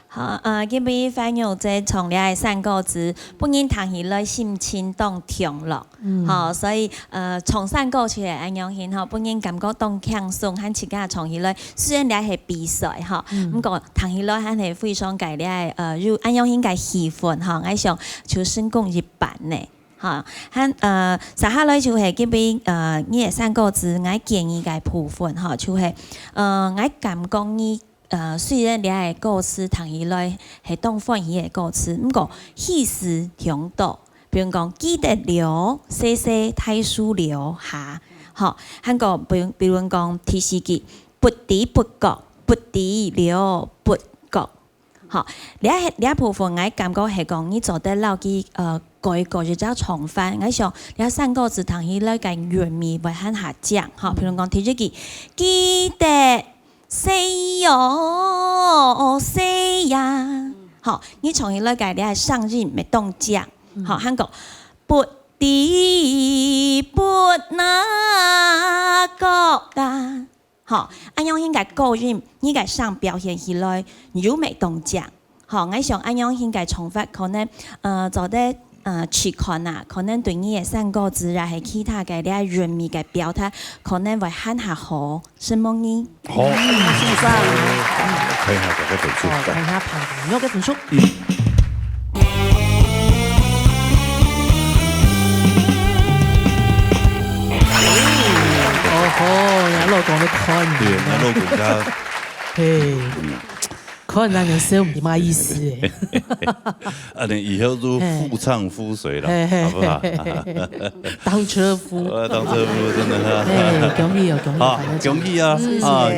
好，今日翻譯這從了3個字，本人談起來心情當強樂，好，所以從3個出來安樣型，哈，本人感覺當輕鬆，和自家從起來，雖然你係比賽，哈，不過談起來係非常介咧，如安樣型嘅氣氛，哈，我想就成功一半呢，哈，和接下來就係今日呢3個字，我建議嘅部分，哈，就係我感覺呢。雖然你係歌詞談起來係當歡喜嘅歌詞，不過意思挺多。比如講記得了，細細睇書了下，嚇，韓國比如講提示記不知不覺，不知了不覺，嚇。呢一部分我感覺係講你做得牢記改就叫重翻。我想呢3個字談起來嘅原味會很下降，嚇。譬如講提示記記得。誰喲誰呀？好，你從一個概念係上癮沒動靜，好，韓國不知不那個噶，好，按樣應該個人應該上表現起來，如沒動靜，好，我想按樣應該重複可能做得。去看啊，可能對你嘅3個字啊，係其他嘅啲原味嘅表達，可能會很下好，是冇呢？好，先生，睇下大家分數，睇下朋友嘅分數。我老公都看你，對，我老公家，嘿。可能人生唔點乜意思誒，啊，你以後都夫唱婦隨啦，好不好？當車夫，當車夫真的，恭喜啊，恭喜！好，恭喜啊，啊，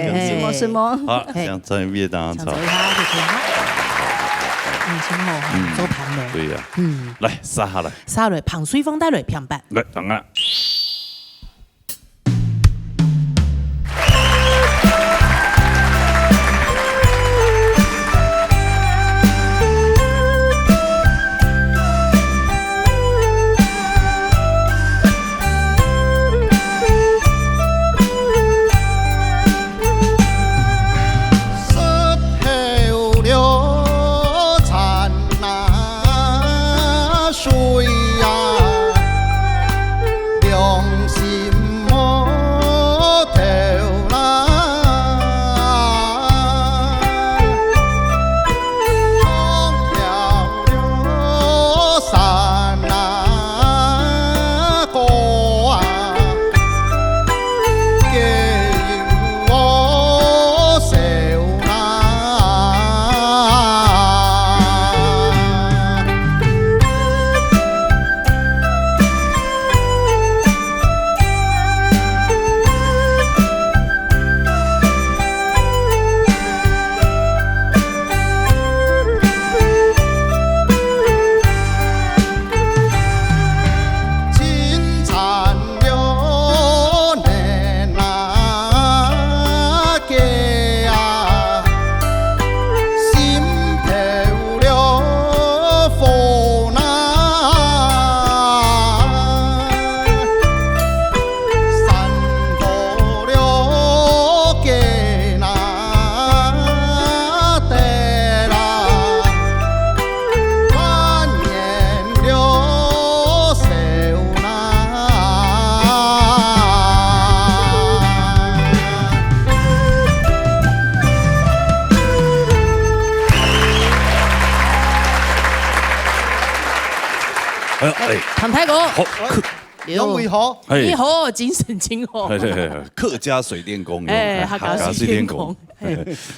什麼？好，想參與當場，清好，做盤嘞，對呀，來撒下來，撒來，旁水風帶來平板，來，等下。流唐太公，好，杨伟豪，你好，精神真好。客家水电工，客家水电工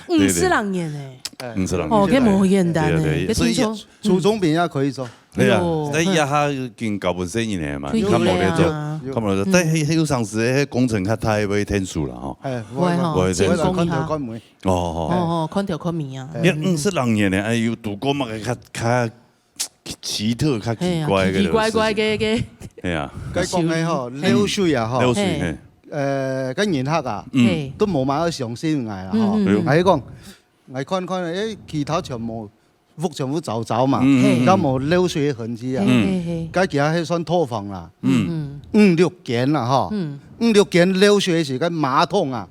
，50人演哎，50人，哦，佢冇简单诶，所以初中兵也可以做。对啊，但伊下经搞本生意呢嘛，你看冇得做，看冇得做。但迄有上时工程较太要天数啦吼。我监工一下。看条看面啊。你50人演呢，哎呦，度过嘛个较奇特、较奇怪嘅。奇怪嘅。係啊。佢講嘅吼，流水啊吼，流水跟人客啊，都冇買得上心捱啦吼。係講，我看誒，其他全部。全部走走嘛，而家冇流水嘅痕跡啊，而家係算拖房啦，5-6間啦嗬，5-6間流水時間馬桶啊，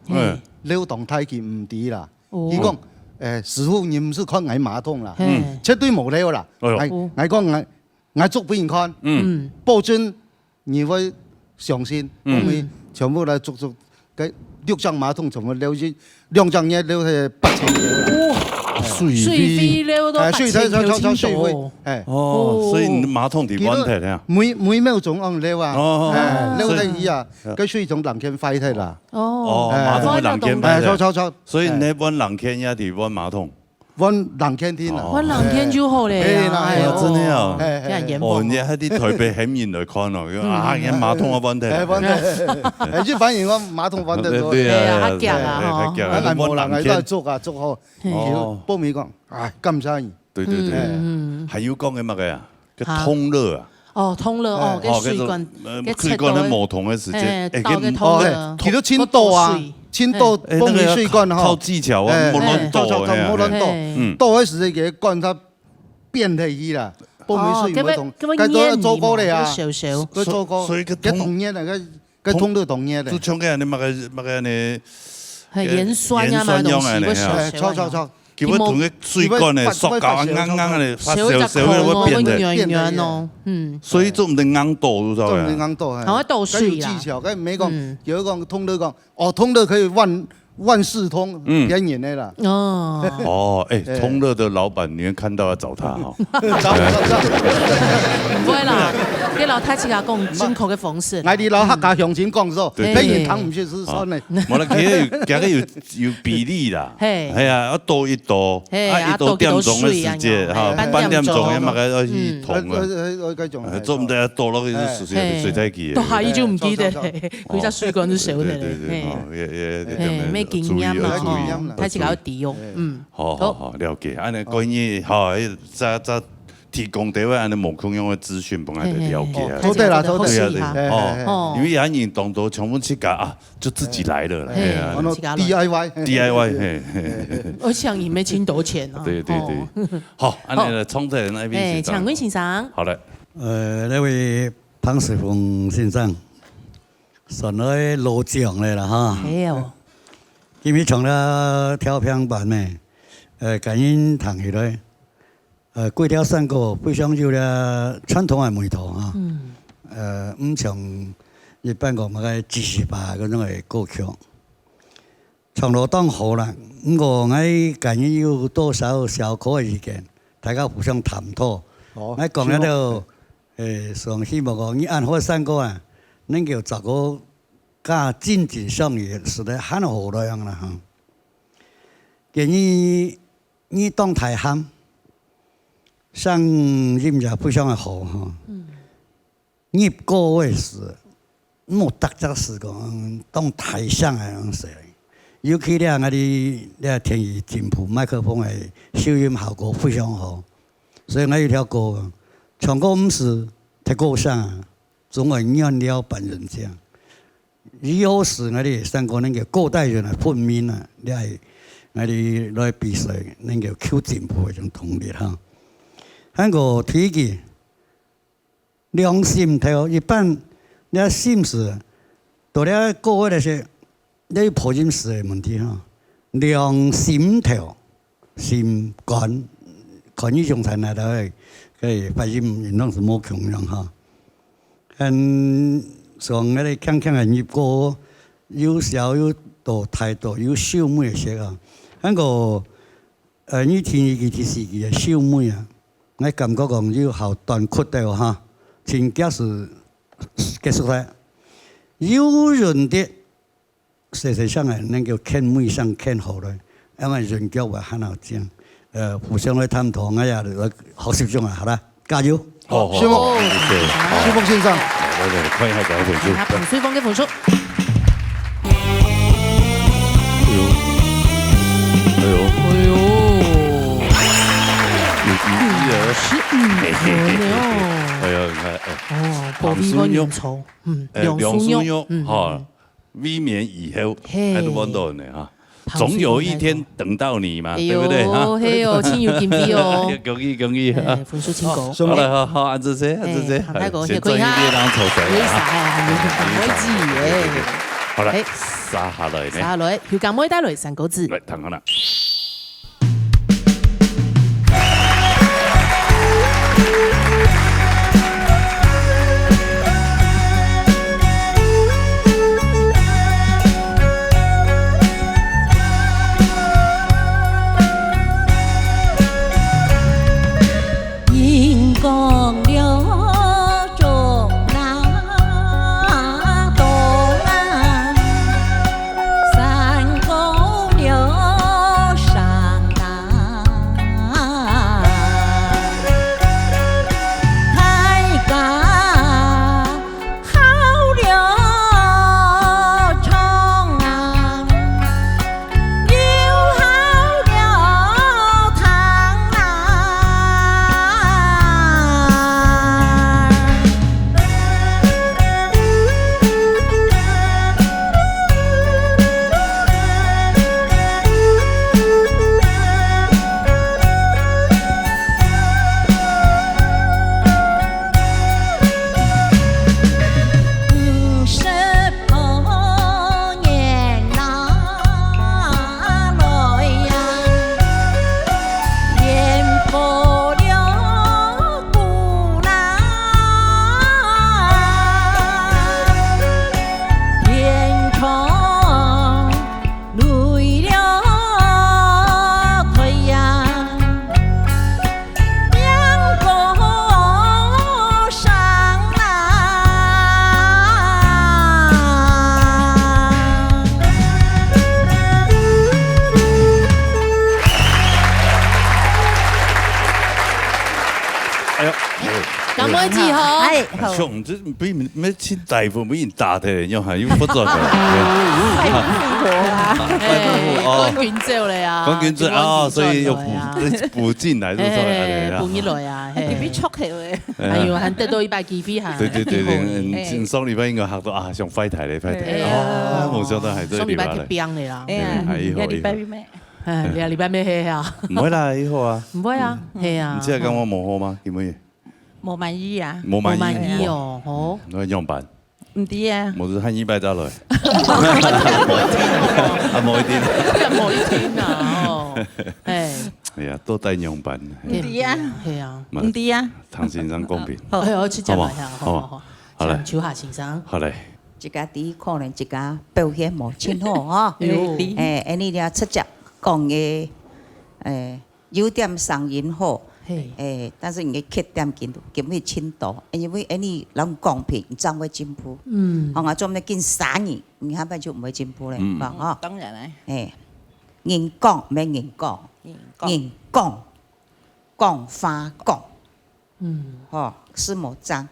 流動太極唔啲啦，伊講師傅你唔是看我馬桶啦，絕對冇流啦，我講我做俾人看，保證你會相信，我咪全部嚟做嘅6張馬桶全部流去，2張嘢流去8000。水費了都8000水費，所以馬桶啲問題咧，每秒鐘按流啊，流得伊啊，個水從冷氣廢退啦。馬桶冷氣廢，錯，所以你揾冷氣也係揾馬桶。揾冷天天啊！揾冷天就好咧，真係啊！哦，你喺啲台北顯然來看咯，啊，人馬桶嘅問題，即反而我馬桶揾得多，係啊，夾啊，嗬，係冇人係都係捉好，報名講，唉，咁生意。對，還有講嘅乜嘅啊？個通熱啊！哦，通熱哦，個水管，水管咧冇通嘅時間，佢都清倒啊。清倒泵水水管哈，靠技巧啊，冇亂倒，冇亂倒，倒嗰時嘅管它變體去啦，泵水唔同，佢都做過嚟啊，佢做過，佢同嘢嚟，佢通都同嘢嚟。都唱嘅你乜嘅你，係鹽酸啊嘛，東西會錯。叫佢同佢水管咧塑膠啱咧，發少會變嘅，所以做唔定硬倒都得嘅。硬倒係。好倒水技巧，佢唔係講，有一個通都講，哦，通都可以萬事通，便宜嘅啦。通樂的老闆，你看到要找他哈。唔會啦，啲老太自家講進口嘅方式。我哋老客家鄉親講說，等於湯唔是酸嘅。冇啦，佢有比例啦。係啊，一倒一倒，一倒點鐘嘅時間，半點鐘嘅乜嘅去桶啊。做唔得倒落去水仔機。倒下伊就唔記得，佢隻水管都少嘅。咩經驗啦？睇自己有啲用。好，了解。安尼關於再提供啲安尼無共用嘅資訊，幫我哋了解啊。對啦，因為有人當到全部自家啊，就自己來了啦。DIY。我想你沒請多錢啊。對。好，安尼創作人那邊。長坤先生。好嘞。那位潘世峰先生，上來攞獎嚟啦哈。係哦。因為從了跳片版呢，感應談起來，貴條山歌非常有了傳統嘅味道啊。唔像一般我們嘅知識化嗰種嘅歌曲，長路當好啦。我感應有多少小可嘅意見，大家互相探討。我講喺度，上希望講你按好山歌啊，能夠找個。加經濟上也是得很好的樣啦哈。建議你當台喊，上音樂非常的好哈。你歌位是冇特質是講當台上嘅樣式，尤其咧我哋天意進步，麥克風嘅收音效果非常好。所以我有條歌，唱歌唔是睇歌聲，總係念了本人這樣。以後是我哋三個能夠各代人來分面啊，你係我哋來比賽能夠求進步嗰種動力哈。喺個體育良心頭，一般你心事到了個位嚟說，你破音時嘅問題哈。良心頭心肝，看呢種才嚟到嘅發音應當是冇強樣哈。上嗰啲鏗鏗嘅業歌，有小有大態度，有秀美嘅些啊。喺個呢天氣嘅時期嘅秀美啊，我感覺講要好短曲的哈，请假是结束了，有人的实际上係能夠傾妹上傾好咧，因為人腳會很好講，互相去探討哎呀，好集中啊，好啦，加油！好，薛峰，薛峰先生，對，看一下這個分數。他彭穗峰嘅分數。哎呦哎呀，你看，哦，保庇個연酬，梁淑玉，哈，未免以後喺度揾到呢哈，總有一天等到你嘛，對不對哈？嘿哦，親友見面哦，恭喜，分數請講。好，按這些，太過，先做一啲當籌備好啦，撒下來呢？撒下來，要咁妹帶來3個字。來，睇下啦。像這比咩請大夫比人大的人係要不做嘅。關鍵照嚟啊！關鍵照啊，所以要補進來，補一來啊，特別速氣嘅。哎呦，還得到100幾飛嚇。對，上禮拜應該學到啊，上快題嚟快題。啊，冇想到係這禮拜嚟。上禮拜去冰嚟啦。係，禮拜咩？你禮拜咩去啊？唔會啦，以後啊。唔會啊，係啊。唔知係咁我冇好嗎？點乜嘢？冇滿意啊！冇滿意哦，好。我樣板。唔知啊。冇就喊100再來。啊，冇一天。冇一天啊！哦，係啊，都帶樣板。唔知啊，係啊，唔知啊。唐先生公平。好，我去講埋下，好。好嘞。手下先生。好嘞。一家啲可能一家表現冇真好哈。你哋出隻講嘅有點聲音好。但是你缺點見會輕多，因為你諗公平，你將會進步。我做咩見3年，你下邊就唔會進步咧，哦。當然啦。人講咩人講，人講花講，是冇爭。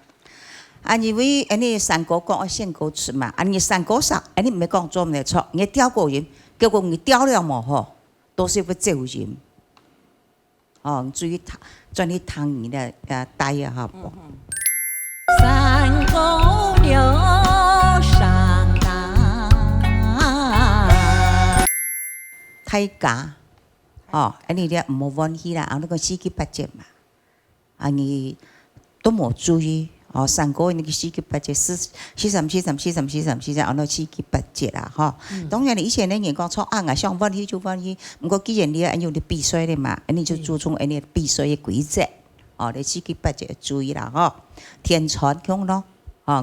因為你三個講我先講出嘛，你三個實，你唔係講做唔嚟錯，你調過人，結果你調了冇好，都是會走人。注意專啲湯圓的帶啊哈。三公牛上當，睇假你哋唔好忘記啦，那個司機8節嘛，你都冇注意三個那個司機8節43，那司機8節啦哈。當然你以前啲人講錯我想忘記就忘記，不過既然你用啲必須的嘛，你就注重你必須的規則，你司機8節注意啦哈。天傳講咯，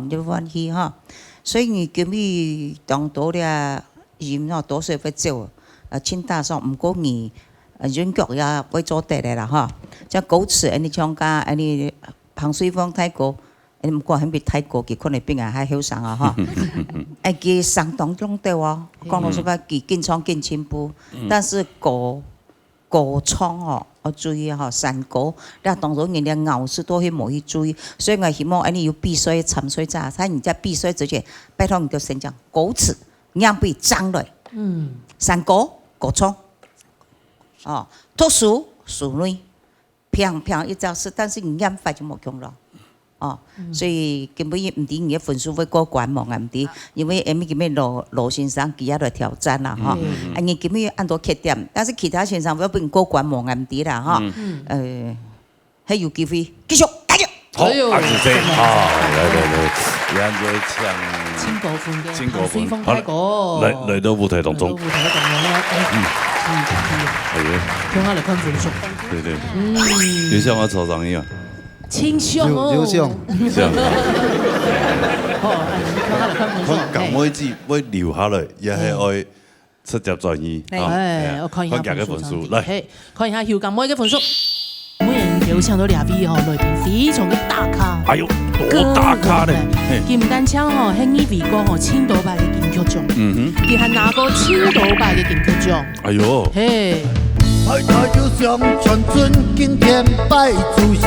你就忘記哈。所以你今日當到咧人多數會做，清大上唔過你人腳也會做得嚟啦哈。像狗翅你唱家你彭穗峰太過。唔過喺邊泰國嘅可能邊人喺後生啊哈，佢相當中對哦，講老實話，佢經常見進步，但是歌唱哦，我注意哈，山歌，但當中人哋咬字都係冇去注意，所以我希望你要必須參賽者，睇人家必須之前，拜託你就先講歌詞，讓俾爭來，山歌唱，哦，讀書女，平一招式，但是你念法就冇用咯。哦，所以根本唔知你嘅分數會過關冇唔知，因為咁樣羅先生佢喺度挑戰啦，嚇，你咁樣按到缺點，但是其他先生會唔過關冇唔知啦，嚇，係有機會繼續加油。好，阿主席啊，來，讓我唱清果款嘅《水風泰歌》，嚟到舞台當中，舞台當中咧，係嘅，向下嚟看分數，對，就像我頭上一樣。清香哦，有像，咁每次會留下來，也係愛出入在意。我看一下分數，來，看一下香港妹嘅分數。每人有唱到兩位吼，裏邊非常嘅大咖。哎呦，多大咖咧！佢唔單唱吼，喺呢位歌吼千多擺嘅金曲獎，佢係拿過千多擺嘅金曲獎。哎呦，嘿。太太就像全村今天拜祖先。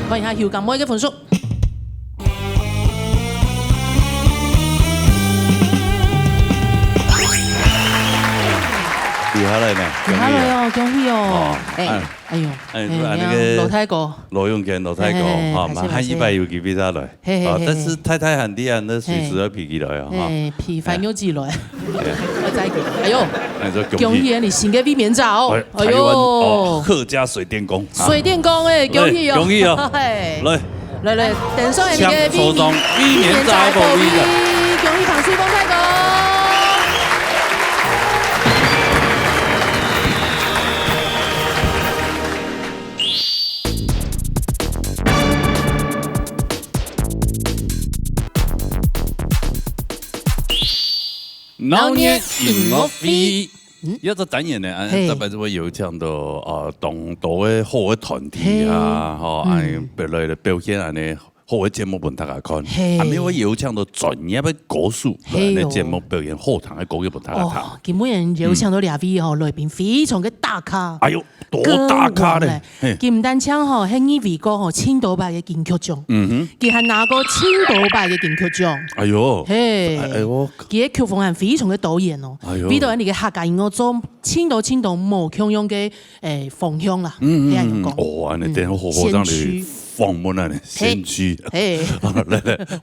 看一下香港妹嘅分數。留下來呢？留下來哦，恭喜哦！哎呦，那個羅太哥，羅永健，羅太哥，哈，馬上100有幾比他來，但是太太喊啲人都隨時要皮起來啊，哈，皮翻有幾來，我再見，哎呦，恭喜你新嘅衛冕照哦，哎呦，客家水電工，水電工誒，恭喜哦，恭喜哦，來，等上你嘅衛冕照報名嘅，恭喜唐水風太哥。老年音樂會，一個單元呢，特別就會有唱到當多嘅好嘅團體啊，別來表現啊呢好嘅節目俾大家看，後面會有唱到專業嘅歌手來節目表現好聽嘅歌曲俾大家睇。佢每人有唱到兩位吼，裏邊非常嘅大咖。哎呦，多大咖咧！佢唔單唱吼，喺呢位歌吼千多擺嘅金曲獎，佢係拿過千多擺嘅金曲獎。哎呦，嘿，佢嘅曲風係非常嘅導演哦，俾到人哋嘅客家音樂做千多冇共樣嘅方向啦。係咁講。哦，你等好好讓你訪問啊，先驅。來，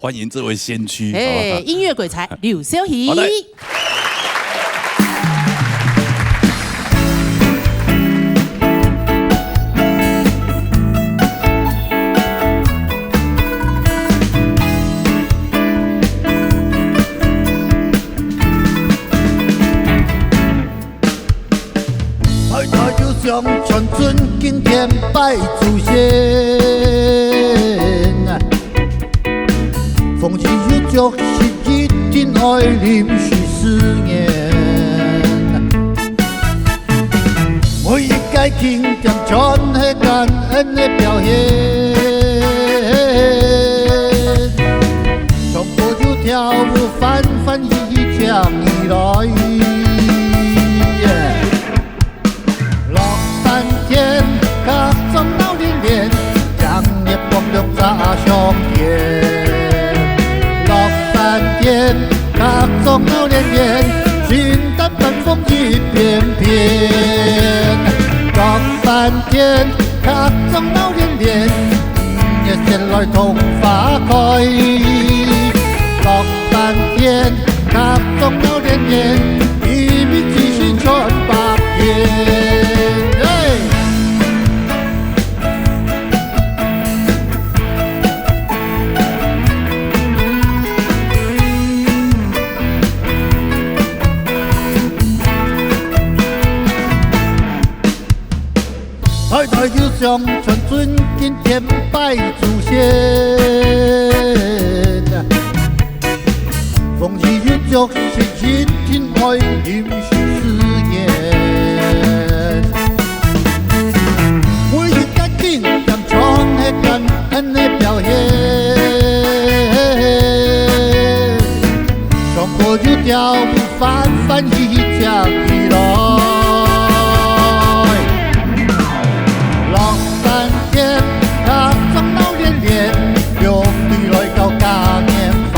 歡迎這位先驅。音樂鬼才劉小喜。向全村今天拜祖先，風起雨足是一定愛連續4年，每一個慶典全係感恩的表現，從歌就跳舞翻翻一講以來。各種老年年，將日光亮炸胸前。63天，各種老年年，雲淡風風一片片。63天，各種老年年，日前來同花開。63天，各種老年年，一命繼續傳百年。太太就像全村今天拜祖先，風起雨足是一定愛連續4年，脚步翻翻起将起来，落山前他总闹连连，用对来到嘉年华。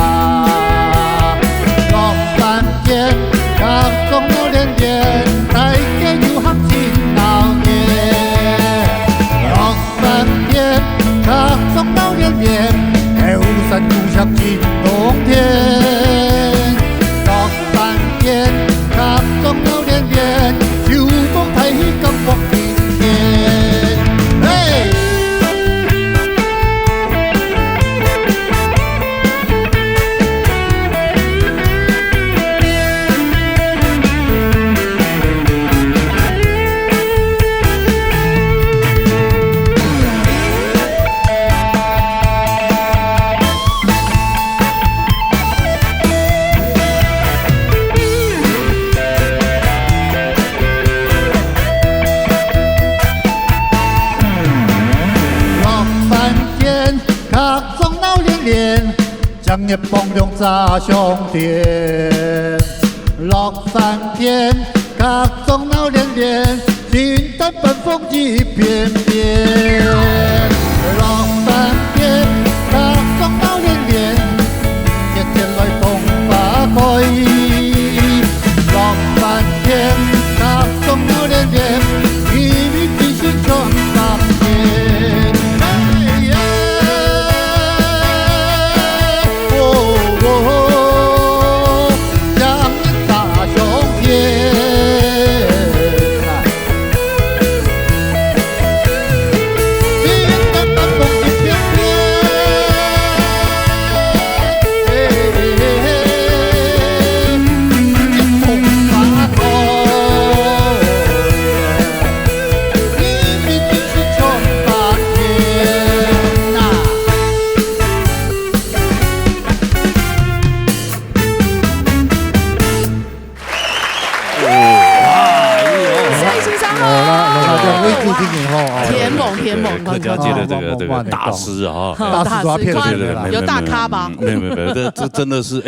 落山前他总闹连连，大家有行情闹年。落山前他总闹连连，有山有乡进冬天。落山前他总闹连连，就望太感觉天天。嘿。将日光亮炸上天，落山天，各种闹连连，金丹奔风一片片。落山天，各种闹连连，天天来东发开。落山天，各种闹连连，一米之心全发现。天猛，客家界的这个大师啊，大师都要骗人的，有大咖吧？没有，这真的是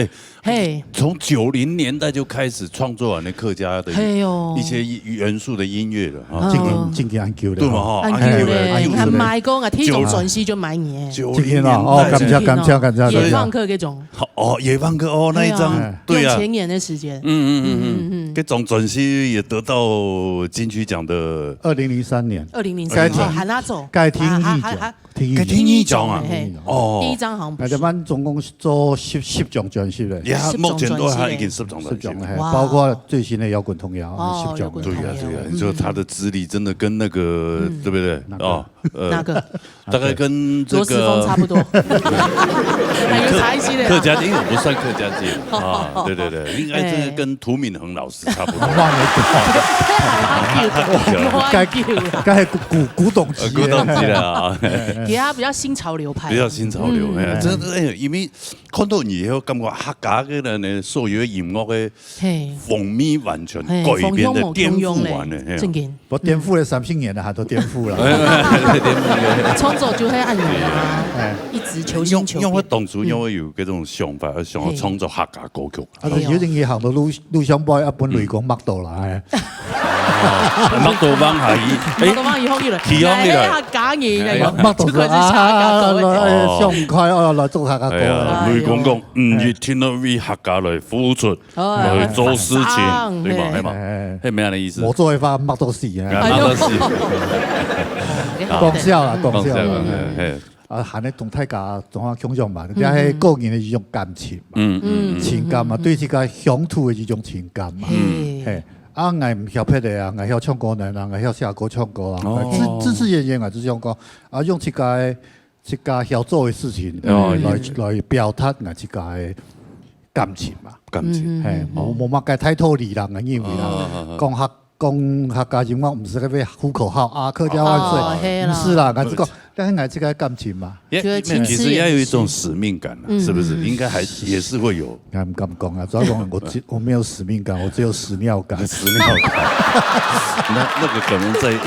哎，从90年代就开始创作完那客家的一些元素的音乐了啊，今天安 Q 的，对嘛哈？安 Q 嘞，还买工啊，听种转系就买你。今天哦，感谢，野放客这种。哦，野放客哦，那一张，对啊，前年的时间，这种转系也得到金曲奖的2003年，2003年喊他走，该听一奖啊，哦，第一张好像不是。我们总共做10张专辑嘞，目前都还已经10张专辑，包括最新的摇滚童谣10张。对啊，你说他的资历真的跟那个对不对？哦，那个大概跟这个差不多。客家界我不算客家界啊，对，应该是跟涂敏恒老师差不多。该古董级的啊，给他比较新潮流派，比较新潮流，真的因为看到以後感覺客家嘅呢所有音樂嘅風味完全改變的顛覆完了，我顛覆了30年了，還都顛覆了。創作就係按鈕啊，一直求新求變。因為當初因為有嗰種想法，想要創作客家歌曲。有陣嘢行到錄像帶一本雷公麥到啦，麥到幫係，麥到幫以後越嚟，以後越嚟客家嘢，麥到佢上唔開哦，來做客家歌。雷公講5月天都為客家來付出，來做事情，對嘛？係嘛？係咩樣嘅意思？我做嘅話麥到死啊！麥到死，講笑啦，講笑。啊，喊你同大家總下想象嘛，而係個人嘅一種感情嘛，情感嘛，對這個鄉土嘅一種情感嘛，係。啊，我唔曉拍的啊，我曉唱歌呢，我曉寫歌唱歌啊，自自然然我就唱歌，啊用這個曉做嘅事情來表達我這個感情嘛，感情係冇乜嘅太拖泥啦，我認為啦，講客家音樂唔是嗰啲虎口號啊，客家萬歲，唔是啦，我這個，但係我這個感情嘛，其實要有一種使命感啦，是不是？應該還也是會有。我唔敢講啊，主要講我沒有使命感，我只有屎尿感。屎尿感，那個可能在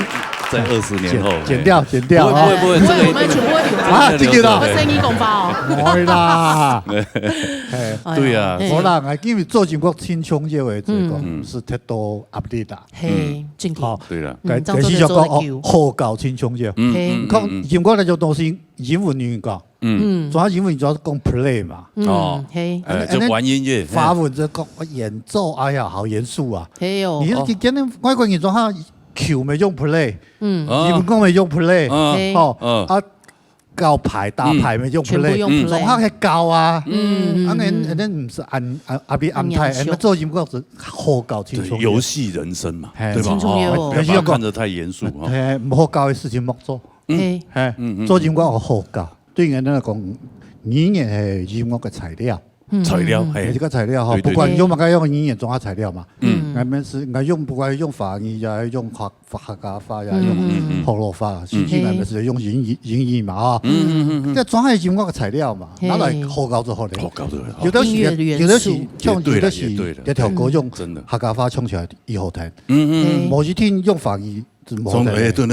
在20年后剪掉不会这个我们全部会留啊，这个啦，生意公报哦，唔会啦，对啊，无啦，因为做中国新创业的这个是太多压力啦，嘿，正确，对啦，但是就讲好搞新创业，讲中国那种东西英文语讲，主要英文主要是讲 play 嘛，哦，就玩音乐，法文就讲演奏，哎呀，好严肃啊，嘿哟，你今天外国人说他 Q 咪用 play， 日本講咪用 play， 啊教牌打牌咪用 play， 總刻係教啊，人唔是按太，人做音樂是好教青春，遊戲人生嘛，對吧？不要看得太嚴肅，唔好教嘅事情莫做，做音樂好教，對人嚟講，語言係音樂嘅材料。材料，这个材料哈，不管用嘛，该用语言中的材料嘛。俺们是俺用不管用法语呀，用客家话呀，用普罗话，甚至俺们是用英语嘛啊。这总系音乐嘅材料嘛，拿来好搞就好咧。有的是唱，有的是一条歌用客家话唱起来以好听。某一天用法语。真的，真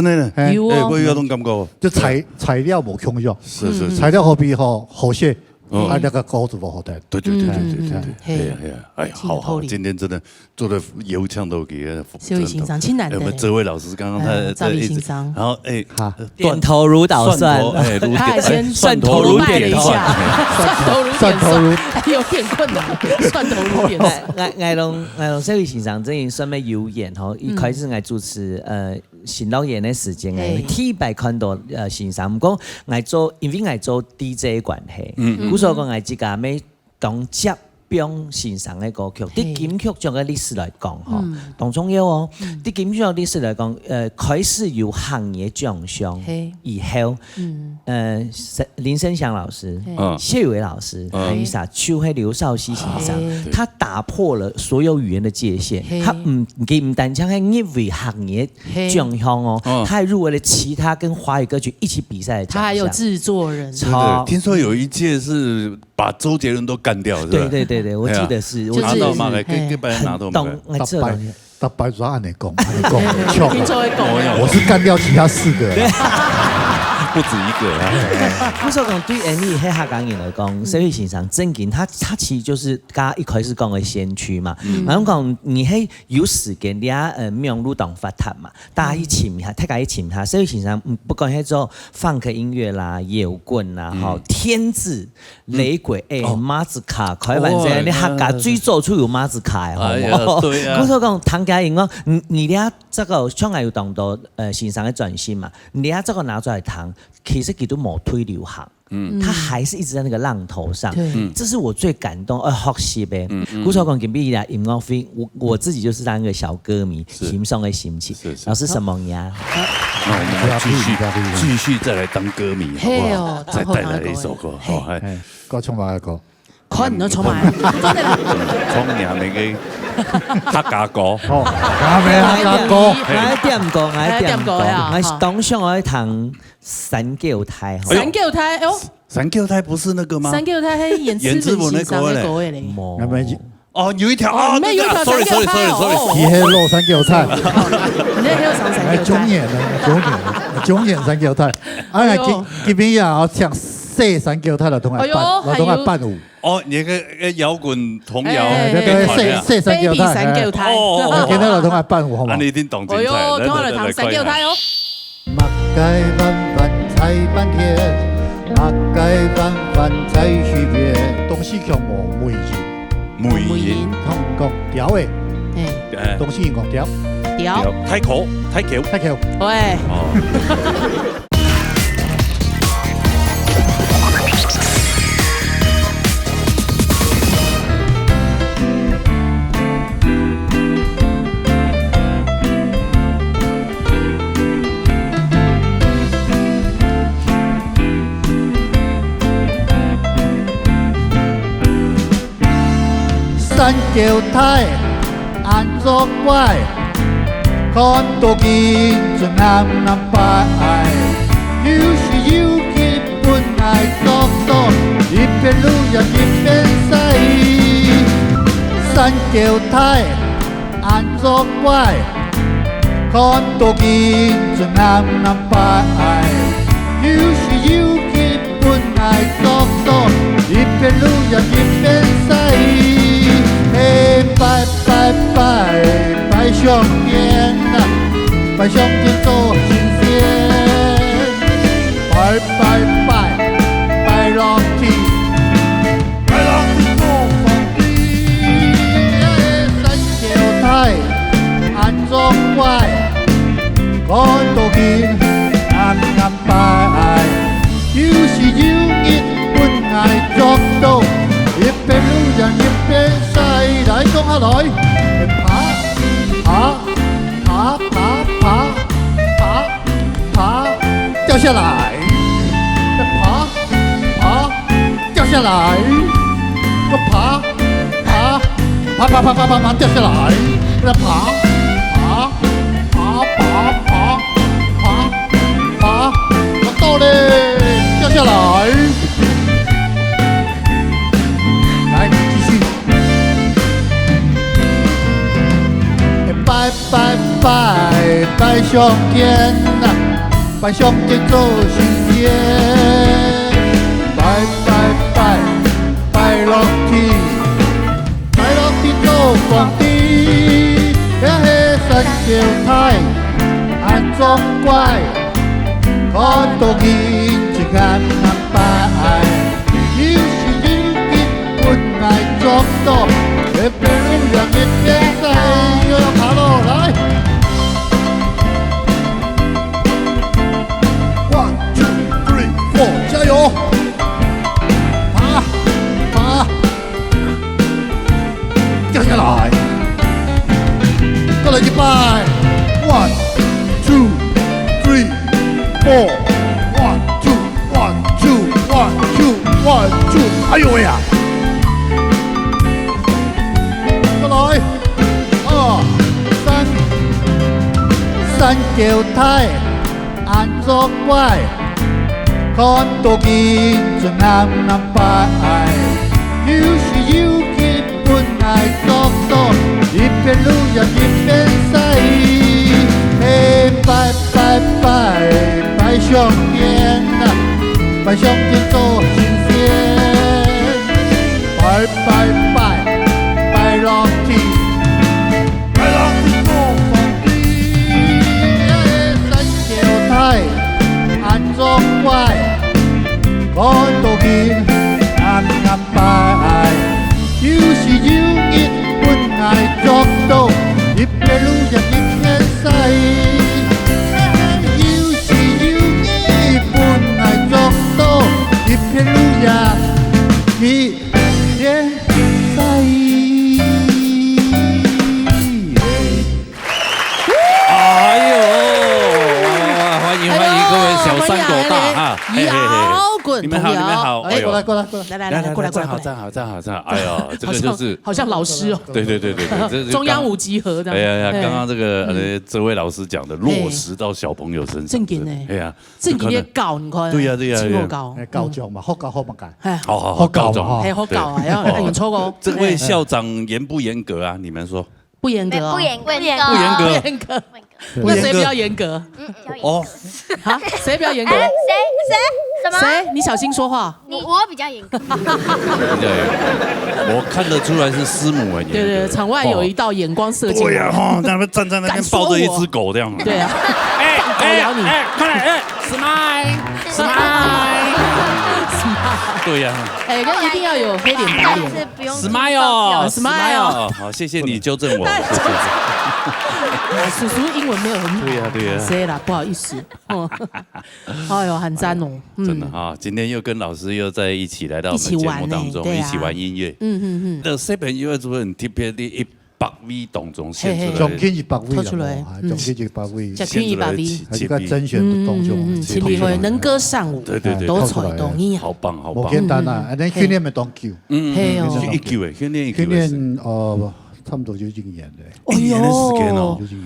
的，我有種感覺，就材料冇共用，是，材料好比好寫。那个歌子不好听。对，哎呀，好，今天真的做的油腔都给社会欣赏，挺难的。我们这位老师刚刚他赵丽欣赏，然后点头如捣蒜，他还先蒜头如点头，蒜头如有点困难，蒜头如点头。我拢社会欣赏真算咩有演吼，一开始我主持新导演的时间，T 百看到欣赏，不过我做因为我做 DJ 的关系，所以讲我即个咩讲接并欣赏的歌曲，伫金曲奖的历史来讲吼，当中有哦，伫金曲奖历史来讲，开始有行业奖项以后，林生祥老师、谢伟老师，还有啥邱黑刘少熙先生，他打破了所有语言的界限，他唔单唱系因为行业奖项哦，他还入围了其他跟华语歌曲一起比赛的奖项，他还有制作人，听说有一届是把周杰伦都干掉，是吧？对，我记得是，拿到嘛，给别人拿到嘛。大白抓按你讲，我是干掉其他4个。不止一个啊！我说讲对 Annie 黑客家人来讲，社会欣赏正经，他其实就是刚一开始讲的先驱嘛。然后讲你嘿有时间，你用路当发谈嘛，大家一起下，大家一起下，社会欣赏不管迄种放克音乐啦、摇滚啦、好天字、雷鬼马子卡，开玩笑，你客家最早出有马子卡的，好不？对啊。我说讲唐家人讲，你俩这个创业有当到欣赏的转型嘛，你俩这个拿出来谈。其实佢都冇推流行，他还是一直在那个浪头上，这是我最感动学习呗。古时候讲金碧啦，音乐会，我自己就是当一个小歌迷，欣赏的心情。老师什么呀？那我们继续再来当歌迷，好不好？再带来一首歌，好，歌唱埋一個。可能都唱埋，唱廿名嘅客家歌，客家歌，我點歌，我當上我一堂神教台，神教台不是那個嗎？神教台係演資本那個咧，哦，有一條啊，有一條，sorry，皮黑肉三教菜，你喺度上神中年三教菜，哎，這邊呀，像四三教菜的同學伴舞。哦，你個搖滾童謠，四三教台，哦，見到老同學伴舞好嘛？你一定懂精彩，來看三教台哦。馬街翻翻踩半天，馬街翻翻踩許願，東西強無梅言，通講調誒，東西講調，太口，喂。三叫太安作怪，看到見就啱啱拜，有時要結本愛作作，一邊路也一邊駛。三叫太安作怪，看到見盡啱啱擺，有時有基本愛作作，一邊路人一邊使，嘿拜拜拜拜上天啊，拜上天做神仙，拜拜拜拜落天，拜落天做皇帝，三條太安裝乖。看到見啱啱擺，有時有日本愛作到，一邊路人一邊使，來講下來，爬爬爬爬爬爬爬，掉下來，爬爬掉下來，個爬爬爬爬爬爬爬爬掉下來，再爬爬爬爬爬。爬，我到嘞，掉下來。來，繼續。拜拜拜拜上天啊，拜上天做神仙。拜拜拜拜落天，拜落天做皇帝。嘿嘿，三條太安裝乖。看到見一啱啱擺，有時有結本愛作到，一邊路人一邊使，又要爬落來。1 2 3 4，加油！爬爬，掉下來，再來一拜。1 2 3 4 1 2 1 2 1 2 1 2， 哎呦喂呀！過來三條太安裝乖，看到見就啱啱擺，有時有基本愛作作，一邊路人一邊使，嘿拜拜拜拜上天啊，拜上天做神仙，拜拜拜拜落天，拜落天做皇帝，三條太安裝乖，看到見啱啱擺，有時有日本愛作到，一邊路人一邊使。一片路呀，一片在。哎呦，欢迎各位小三狗大啊！摇滚，你们好，你们好，哎，过来，来，过来，站好，哎呦，这个就是好像老师哦，对，中央五集合的。哎呀，刚刚这位老师讲的落实到小朋友身上，正经的，哎呀，正经的教，你看，对呀，经过教，教中嘛，好教好嘛教，好教中，好教啊，要演错哦。这位校长严不严格啊？你们说？不严格哦，不严格，那谁比較嚴格？哦，啊，誰比較嚴格？什麼？誰？你小心說話。我比較嚴格。我看得出來是師母很嚴格。對，場外有一道眼光射進來。對呀，哈，在那邊站在那邊抱着一隻狗這樣。對啊。狗咬你。快來，smile。對呀。哎，那一定要有黑臉白臉。smile。好，謝謝你糾正我。叔叔英文沒有很好。對呀。誰啦？不好意思。哎呦，很讚哦。真的啊，今天又跟老師又在一起來到我們節目當中，一起玩音樂。那這邊音樂主任特別的100位當中選出來，獎金100位啦，獎金100位，獎金100位，係個甄選當中，前面會能歌善舞，對，多才多藝，好棒，冇簡單啊！你訓練咪當叫，係哦，一叫誒，訓練差不多就1年嘞，哎呦，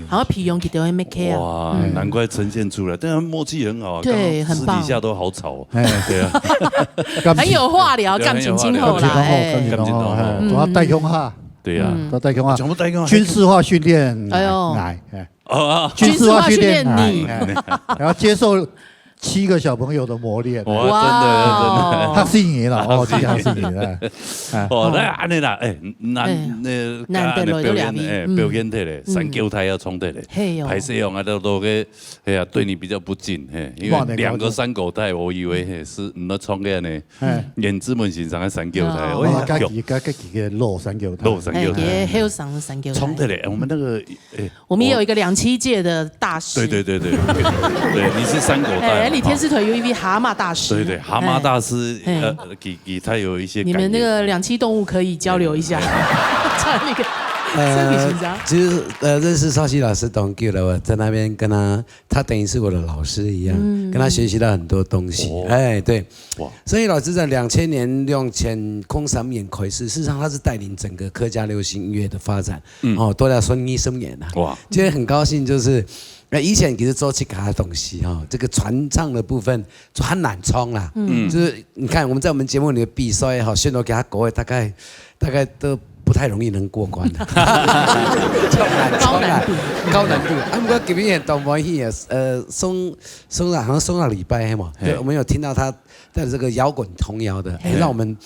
好像皮用給掉 MK 啊，哇，難怪呈現出來，但係默契很好啊，對，很棒，私底下都好吵，對啊，很有話聊，感情今後來，仲有帶鄉下。對呀，都帶鄉下，全部帶鄉下，軍事化訓練，哎呦，军事化训练你，然后接受7个小朋友的磨练。哇，真的，他是赢了哦，这样是赢了。哦，那安尼啦，难得表演，表演的嘞，三脚台要冲的嘞，拍摄用啊都个，哎呀，对你比较不敬，因为2个三狗台，我以为是唔得冲嘅呢，演职门欣赏嘅三脚台，我家己个露三脚台，还有三脚台，冲的嘞，我们那个，我们也有一个27届的大师，对，你是三狗台。你天使腿 UEV 蛤蟆大师，对，蛤蟆大师，给他有一些。你们那个2栖动物可以交流一下，那个身体形象。其实认识少熙老师懂 Q 了，我在那边跟他等于是我的老师一样，跟他学习到很多东西。哎，对，所以老师在2000年用前空三演开始，事实上他是带领整个客家流行音乐的发展。都要孙医生演的。哇，今天很高兴就是。以前其实做其他的东西这个传唱的部分就很难冲啦。就是你看我们在我们节目里的比赛也好，宣传给他各位大概都不太容易能过关的，高难度。不过今年动欢喜送好像送到礼拜嘛，对，我们有听到他的这个摇滚童谣的，让我们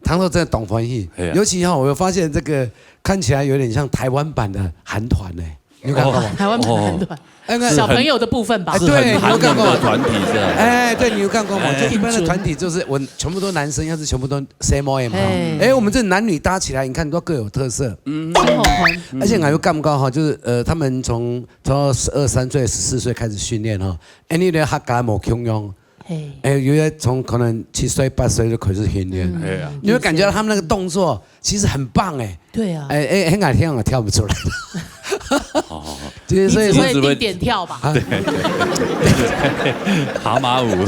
唐头真的懂欢喜。尤其我有发现这个看起来有点像台湾版的韩团呢。你有看过吗？台湾版韩团，小朋友的部分吧。对，你有看过的团体是吧？哎，对，你有看过吗？就一般的团体就是我全部都男生，要是全部都 CMOM 嘛。我们这男女搭起来，你看都各有特色。而且还有干高就是他们从12、3岁、14岁开始训练你的客家冇强用。有些从可能7岁、8岁就开始训练，你会感觉到他们那个动作其实很棒对啊，很敢跳跳不出来。你只会定点跳吧？对，蛤蟆舞。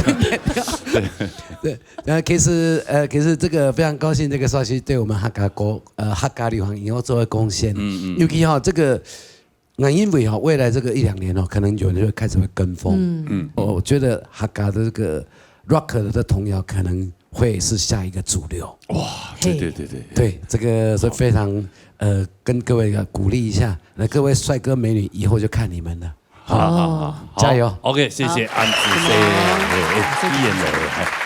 对，其实这个非常高兴，这个少熙对我们客家流行以后做的贡献。尤其这个。那因为未来这个1、2年可能有人就开始会跟风。我觉得客家的这个 rock 的童谣可能会是下一个主流。哇，对，这个是非常跟各位鼓励一下，那各位帅哥美女以后就看你们了。好，加油 ！OK， 谢谢安子一言的，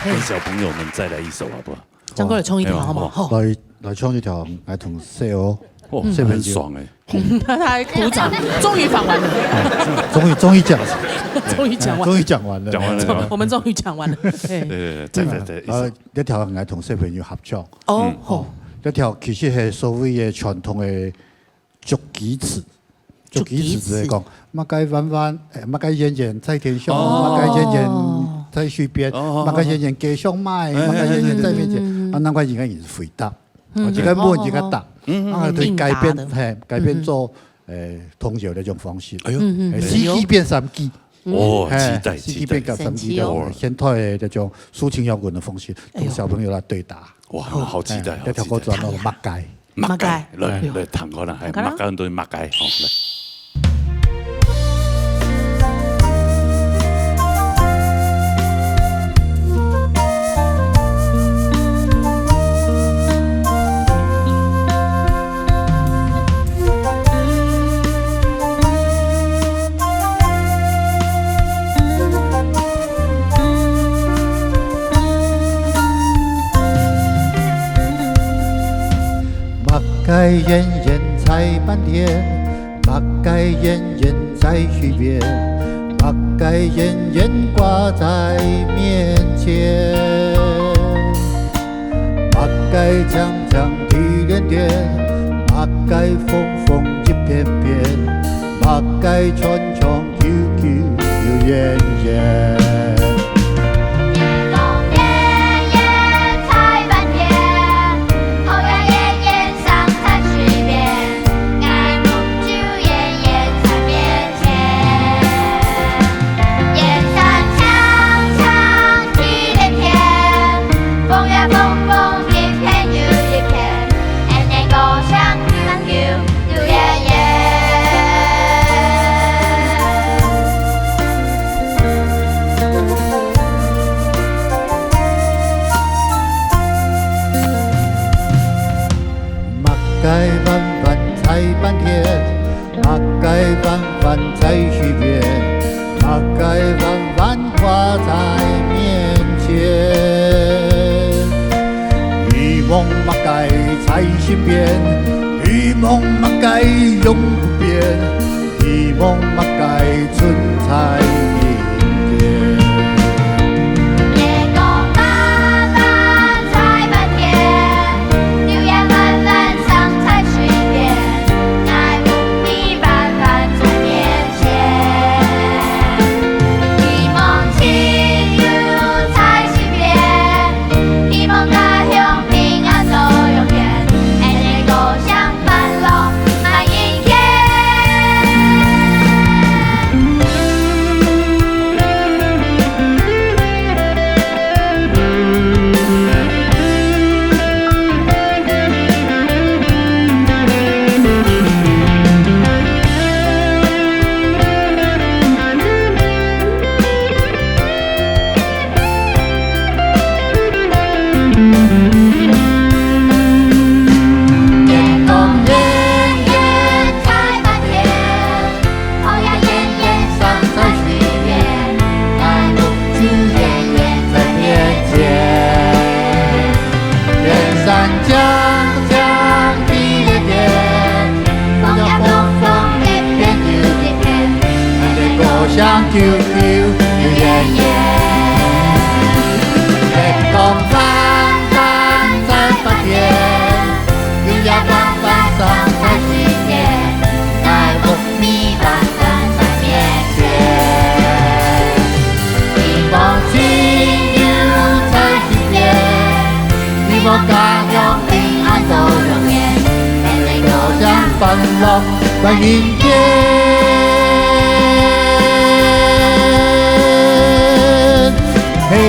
跟小朋友们再来一首好不好？张哥来冲一条好不好？来冲一条，来同谢哦。很爽他还鼓掌，终于访完了，终于讲完了，我们终于讲完了。对，一条爱同小朋友合作。一条其实係所謂嘅傳統嘅竹記詞，竹記詞就是講乜該彎彎，乜該遠遠在天上，乜該遠遠在水邊，乜該遠遠街上賣，乜該遠遠在面前，難怪而家是回答，我而家問而家答。對改編做通宵那種方式，4機變3機，期待4機變3機的現代的那種抒情搖滾的方式，同小朋友來對答。哇，好期待！一條歌轉到麥街，來彈可能係麥街對麥街，好嚟。麦盖远远在半天，麦盖远远在水边，麦盖远远挂在面前，麦盖长长地连连，麦盖风风一片片，麦盖串串 QQ 又圆圆。麦盖弯弯踩半天，麦盖弯弯站在西边，马盖弯弯挂在面前。一梦马盖在心边，一梦马盖永不变，一梦马盖存在明天。像 QQ 有烟烟，天空泛泛在白天，有阳光放上在水间，在梦里伴站在面前。一梦情有在心间，一梦家乡平安都永远，人类都像繁荣在明天。嘿嘿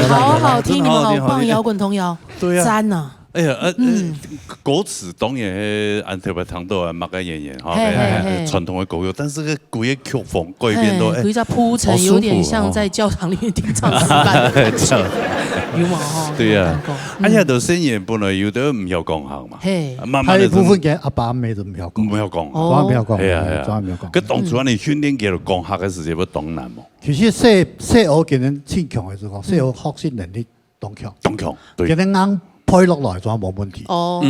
好好听，你们好棒，摇滚童谣，对啊，赞呐！哎呀，歌词当然按特别唱到啊，马个演员哈，传统的歌谣，但是个古的曲风改变都，有一下铺陈，有点像在教堂里面听唱诗班的感觉，有嘛哈？对呀，哎呀，就声演本来有的唔晓讲行嘛，慢慢的部分嘅阿爸阿妹都唔晓講，唔曉講，唔曉講，係啊，唔曉講。佢當初你訓練佢講客嘅時候，要當難冇？其實細學嘅人超強嘅時候，細學學習能力當強，嘅人啱配落來仲冇問題。哦，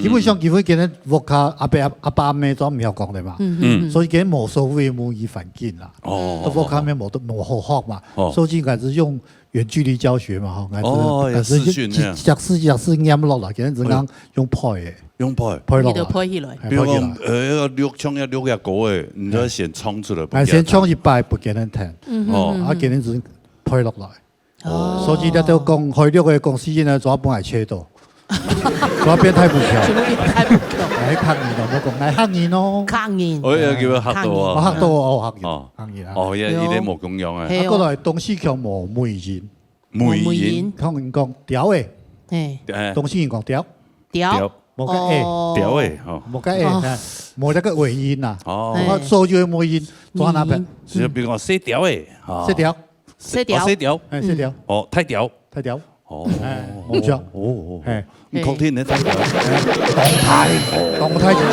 基本上嘅人學下阿爸阿妹仲唔曉講嘅嘛，所以嘅人冇所謂冇以反擊啦。哦，學下面冇好學嘛，所以係是用遠距離教學嘛，係是實試驗落來，嘅人只啱用配嘅。用配落來，配起來。比如講，一個錄唱要錄一個誒，你就先唱出來。先唱一擺不給人聽，啊給人只配落來。哦，所以你都講開錄嘅公司呢，做本係車道，做變態不橋。太不橋。係客人咯，我講係客人咯。客人。我又叫佢客到啊。客到哦，客人啊。哦，依啲冇咁樣啊。嗰度係東西橋冇梅言。梅言。香港講屌嘅。東西人講屌。屌。冇個 A， 屌誒，冇個 A，冇一個尾音呐。哦，所有嘅尾音裝哪邊？就比如講寫屌誒，寫屌，寫屌，寫屌，寫屌。哦，太屌，太屌。哦，冇錯。哦，唔確定你太屌。動態就屌。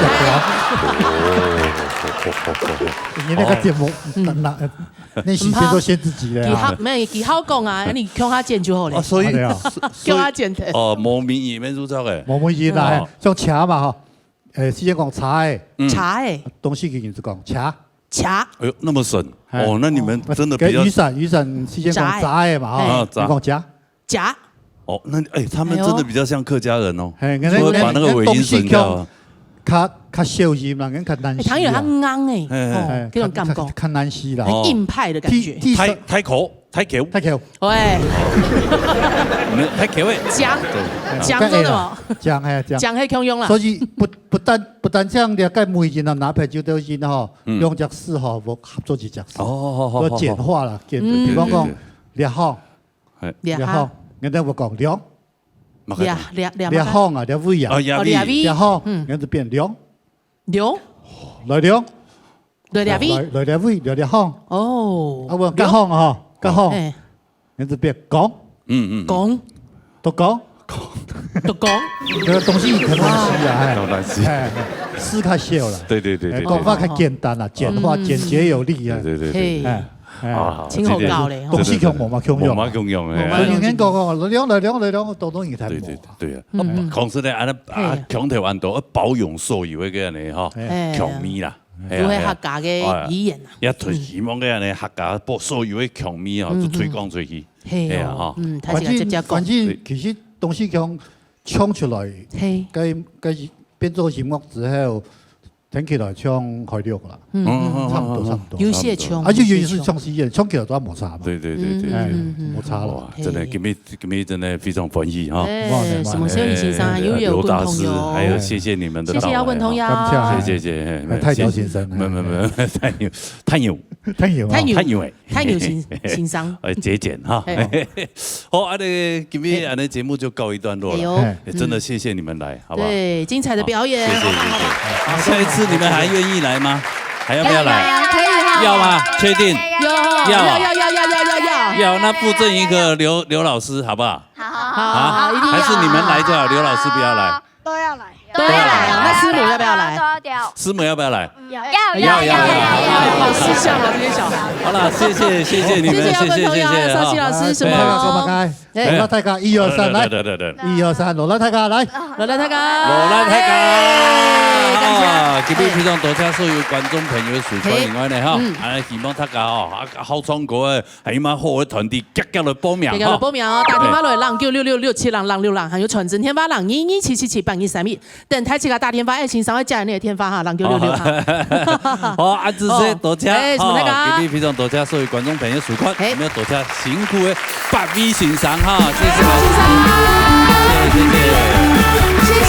你那個節目，那時間都限自己的。幾好講啊，你向下剪就好了。所以向下剪的。哦，冇面言咩做作嘅？冇面言啦，像茶嘛哈，時間講茶誒。茶誒。東西嘅人就講茶。茶。哎呦，那麼神哦，那你們真的比較。雨傘時間講茶誒嘛哈，你講夾。夾。哦，那他們真的比較像客家人哦，所以把那個尾音省掉。較小音啦，跟較難死。唐人他啱誒，這種感覺。較難死啦。很硬派的感覺。太口。太巧，喂，太巧诶，讲做什么？讲迄强用啦。所以不单这样了解每人啊，哪怕就都是吼，用只事吼，无合作一只事。哦，简化啦，比方讲裂项，人哋會講兩，裂項啊，裂尾啊，裂項，人就變兩，來兩，來尾，來項。哦，啊我夾項啊，夾項，人就變講，講，都講。都講，這個東西很難寫啊，很難寫，詩較少啦，對，講法較簡單啦，簡化、簡潔有力啊，對，啊，真好教咧，東西強冇嘛強用，冇嘛強用誒，所以人講來兩，都東西太冇，對啊，同時咧，安尼強調安度保養所有嘅安尼吼，強咪啦。有迄客家嘅語言啊，也推希望嘅安尼客家把所有嘅強咪吼，都推廣出去，係啊，吼，反正其實。東西唱出來，佢變做音樂之後，聽起來唱開了啦，差唔多。有些唱，而且有些唱詩人唱起來都冇差嘛。對，冇差啦。真係今日真的非常歡喜哈。什麼小雨先生又有滾同遊，還有謝謝你們的到來，謝謝搖滾同遊，謝，太牛先生，太牛先生，節儉哈。好，安尼今日安尼節目就告一段落了，真的謝謝你們來，好不好？對，精彩的表演，謝謝。下一次你們還願意來嗎？還要不要來？可以，要嗎？確定？要，那布陣一個劉老師，好不好？好，一定要。還是你們來就好，劉老師不要來。都要來。那師母要不要來？師母要不要來？要。好識相啊，這些小孩。好了，謝謝你們，謝謝。少熙老師，什麼？羅拉太監，1、2、3，來，1、2、3，羅拉太監來，羅拉太監。啊，今日非常多謝所有觀眾朋友收看另外呢，哈，希望大家哦，好唱歌嘅，起碼好嘅團隊積極來報名，積極來報名哦，打電話來096667人6人，還有傳真天發人227778231，等台這個打電話愛情上會加你嘅天發哈，0966哈。好，阿子謝多謝，什麼那個？今日非常多謝所有觀眾朋友收看，我們要多謝辛苦嘅8位先生哈，謝謝老師，謝謝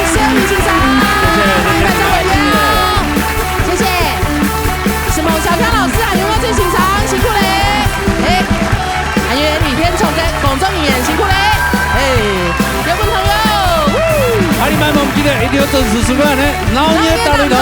謝雨先生，大家委員哦，謝謝。什麼小強老師啊，劉若俊先生辛苦嘞，還有李天聰跟龔中演辛苦嘞，有朋友，阿里曼們記得一定要準時收看呢，老年大擂台。